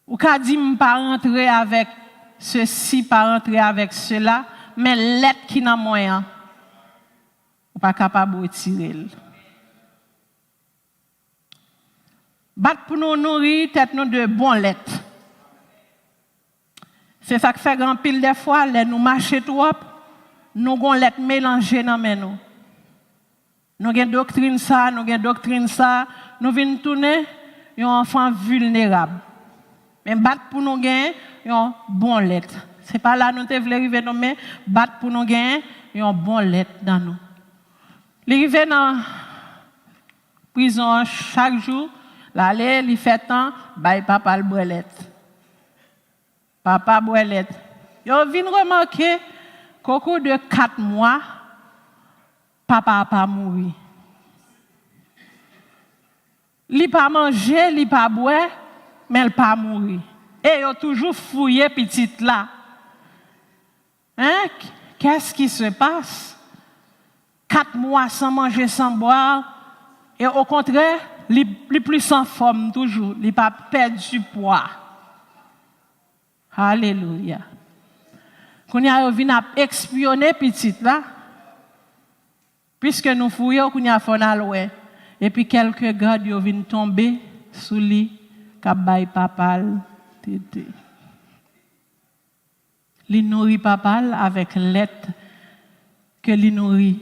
Ou qu'a dit pas rentrer avec ceci, pas rentrer avec cela, mais l'être qui n'a moyen, ou pas capable de retirer. Battre pour nous nourrir, tête nous de bon lait. C'est ça qui fait grand pile des fois, les nous marcher trop, nous avons lait mélangé dans nous. Nous avons doctrine ça, nous avons doctrine ça, nous venons tourner un enfant vulnérable. Mais battre pour nous gagner un bon lait. C'est pas là nous te voulons arriver non mais battre pour nous gagner un bon lait dans nous. L'arriver dans prison chaque jour, l'aller, il fait temps, bah papa le boilette. Papa boilette. Yo vinn remarquer qu'au cours de 4 mois, papa a pas mouru. Il pas manger, il pas boire, mais il pas mourir. Et il a toujours fouillé petite là. Hein? Qu'est-ce qui se passe? 4 mois sans manger, sans boire. Et au contraire, il est plus en forme toujours. Il n'a pas perdu poids. Alléluia. Quand il a venu espionner petite là, puisque nous fouillons, qu'on a fait un et puis quelques gardes viennent tomber sous lui. Kabay papal tété. Li nourrit papal avec lait que li nourrit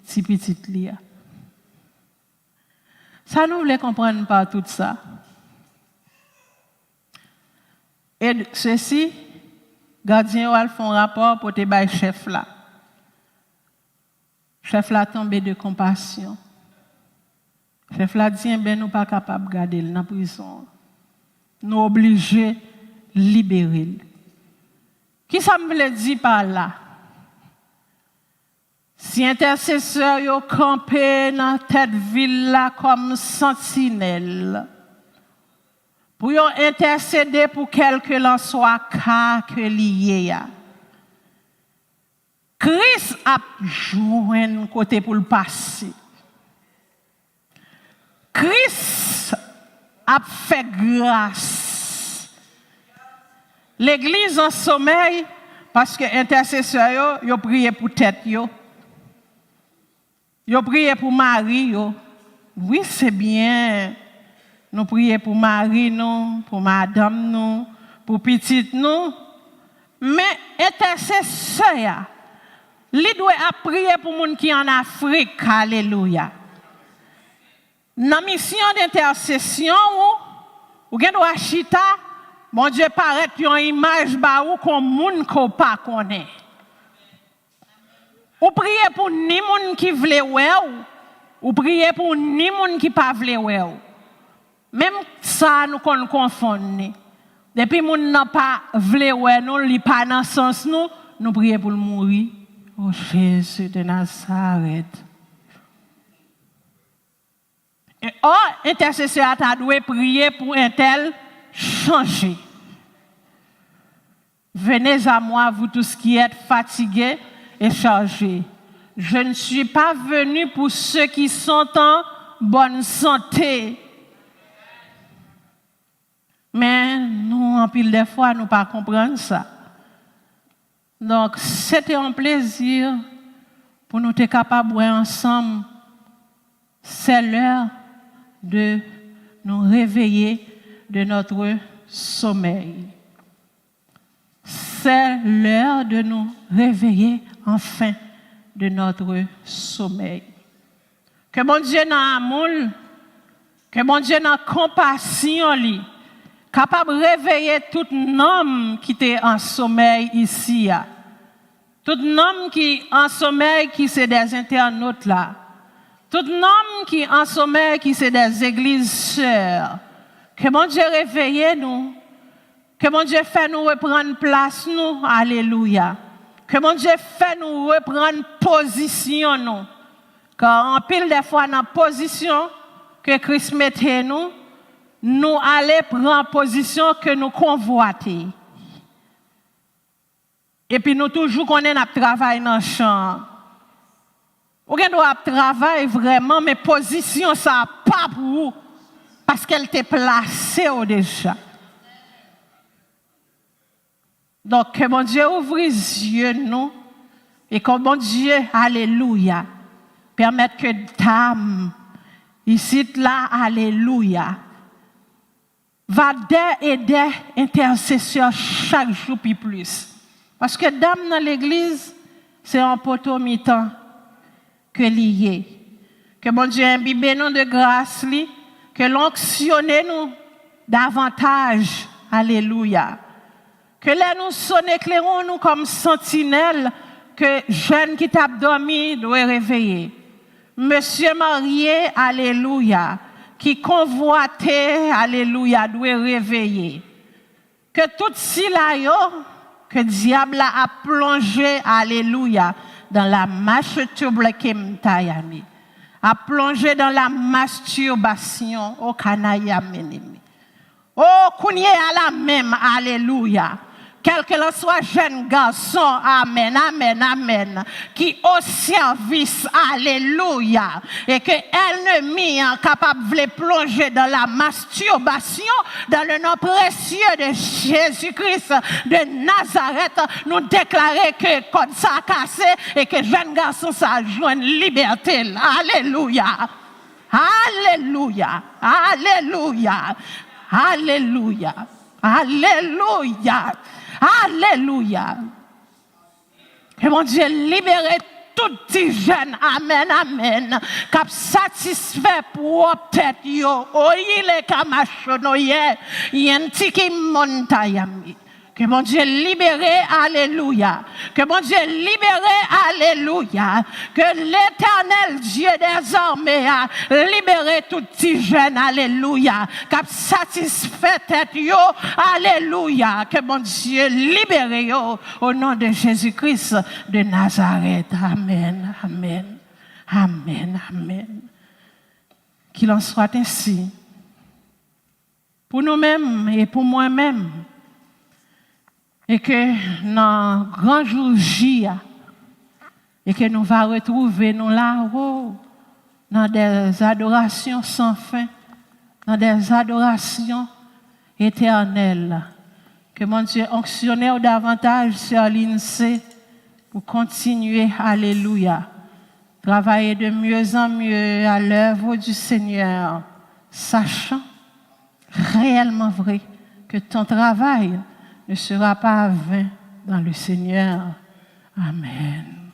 si petite lia. Ça nous voulait comprendre par tout ça. Et ceci, gardien a fait un rapport pour te bailler chef là. Chef là tombé de compassion. Chef là dit, ben nous pas capable de garder dans la prison. Nous obligés de libérer. Qui ça me veut dire par là? Si intercesseur yo campé dans tête ville là comme sentinelle, pour yo intercéder pour quel que l'en soit cas que lié ya. Christ a joué un côté pour le passer. Christ a fait grâce. L'église en sommeil parce que intercesseur yo prié pour tête yo. Yo prié pour Marie yo. Oui, c'est bien. Nous prions pour Marie nous, pour madame nous, pour petite nous. Mais intercesseur, lui doit prier pour les gens qui sont en Afrique. Alléluia. Dans la mission d'intercession, ou doit chita, mon Dieu paraît une image ba ou comme moun ko pas connaît. Ou prier pour ni moun qui vle ou prier pour ni moun qui pas vle Même ça nous confond. Depuis moun n'a pas vle nous li pas dans sens nous prier pour le mourir. Oh Jésus de Nazareth. Et intercesseur a dû prier pour un tel changer. Venez à moi, vous tous qui êtes fatigués et chargés. Je ne suis pas venu pour ceux qui sont en bonne santé. Mais nous, en pile des fois, nous ne pas comprendre ça. Donc, c'était un plaisir pour nous être capables de voir ensemble. C'est l'heure de nous réveiller de notre sommeil. C'est l'heure de nous réveiller enfin de notre sommeil. Que mon Dieu n'a amour, que mon Dieu n'a compassion, capable de réveiller tout homme qui est en sommeil ici. Tout homme qui est en sommeil, qui c'est des internautes là. Tout homme qui est en sommeil, qui c'est des églises sœurs. Que mon Dieu réveille nous. Que mon Dieu fait nous reprendre place nous. Alléluia. Que mon Dieu fait nous reprendre position nous. Car en pile des fois dans la position que Christ mettait nous, nous allons prendre position que nous convoitons. Et puis nous toujours connaissons notre travail dans le champ. Ou bien doit travailler vraiment, mais position ça pas pour vous parce qu'elle t'est placée déjà. Donc que mon Dieu ouvre les yeux nous et que mon Dieu, alléluia, permette que dame ici là, alléluia, va des et des intercesseurs chaque jour puis plus. Parce que dame dans l'église, c'est un poteau mi-temps que lié. Que mon Dieu imbibe nous de grâce, que l'onctionne nous davantage. Alléluia. Que là nous sonne éclairons nous comme sentinelle, que jeune qui t'a dormi doit réveiller. Monsieur marié, alléluia, qui convoitait, alléluia, doit réveiller. Que tout cela que diable a plongé, alléluia, dans la masturbation, a plongé dans la masturbation au canaya menemi. Oh, kounye à la même, alléluia. Quel que soit jeune garçon, amen, amen, amen, qui au service, alléluia, et que l'ennemi est capable de plonger dans la masturbation, dans le nom précieux de Jésus-Christ de Nazareth, nous déclarer que code ça a cassé et que jeune garçon ça joue une liberté. Alléluia, alléluia, alléluia, alléluia, alléluia. Alléluia. Que mon Dieu libère tout petit jeune, amen, amen, qui satisfait pour tête yo, oyile kamachonoye, yenti ki montayami. Que mon Dieu libéré, alléluia. Que mon Dieu libéré, alléluia. Que l'éternel Dieu des armées a libéré tout petit jeune, alléluia. Qu'a satisfait tête yo, alléluia. Que mon Dieu libéré yo au nom de Jésus-Christ de Nazareth. Amen, amen, amen, amen. Qu'il en soit ainsi. Pour nous-mêmes et pour moi-même. Et que dans le grand jour J, et que nous allons retrouver nous là-haut, dans des adorations sans fin, dans des adorations éternelles. Que mon Dieu onctionne davantage sur l'INSEE pour continuer, alléluia, travailler de mieux en mieux à l'œuvre du Seigneur, sachant réellement vrai que ton travail ne sera pas vain dans le Seigneur. Amen.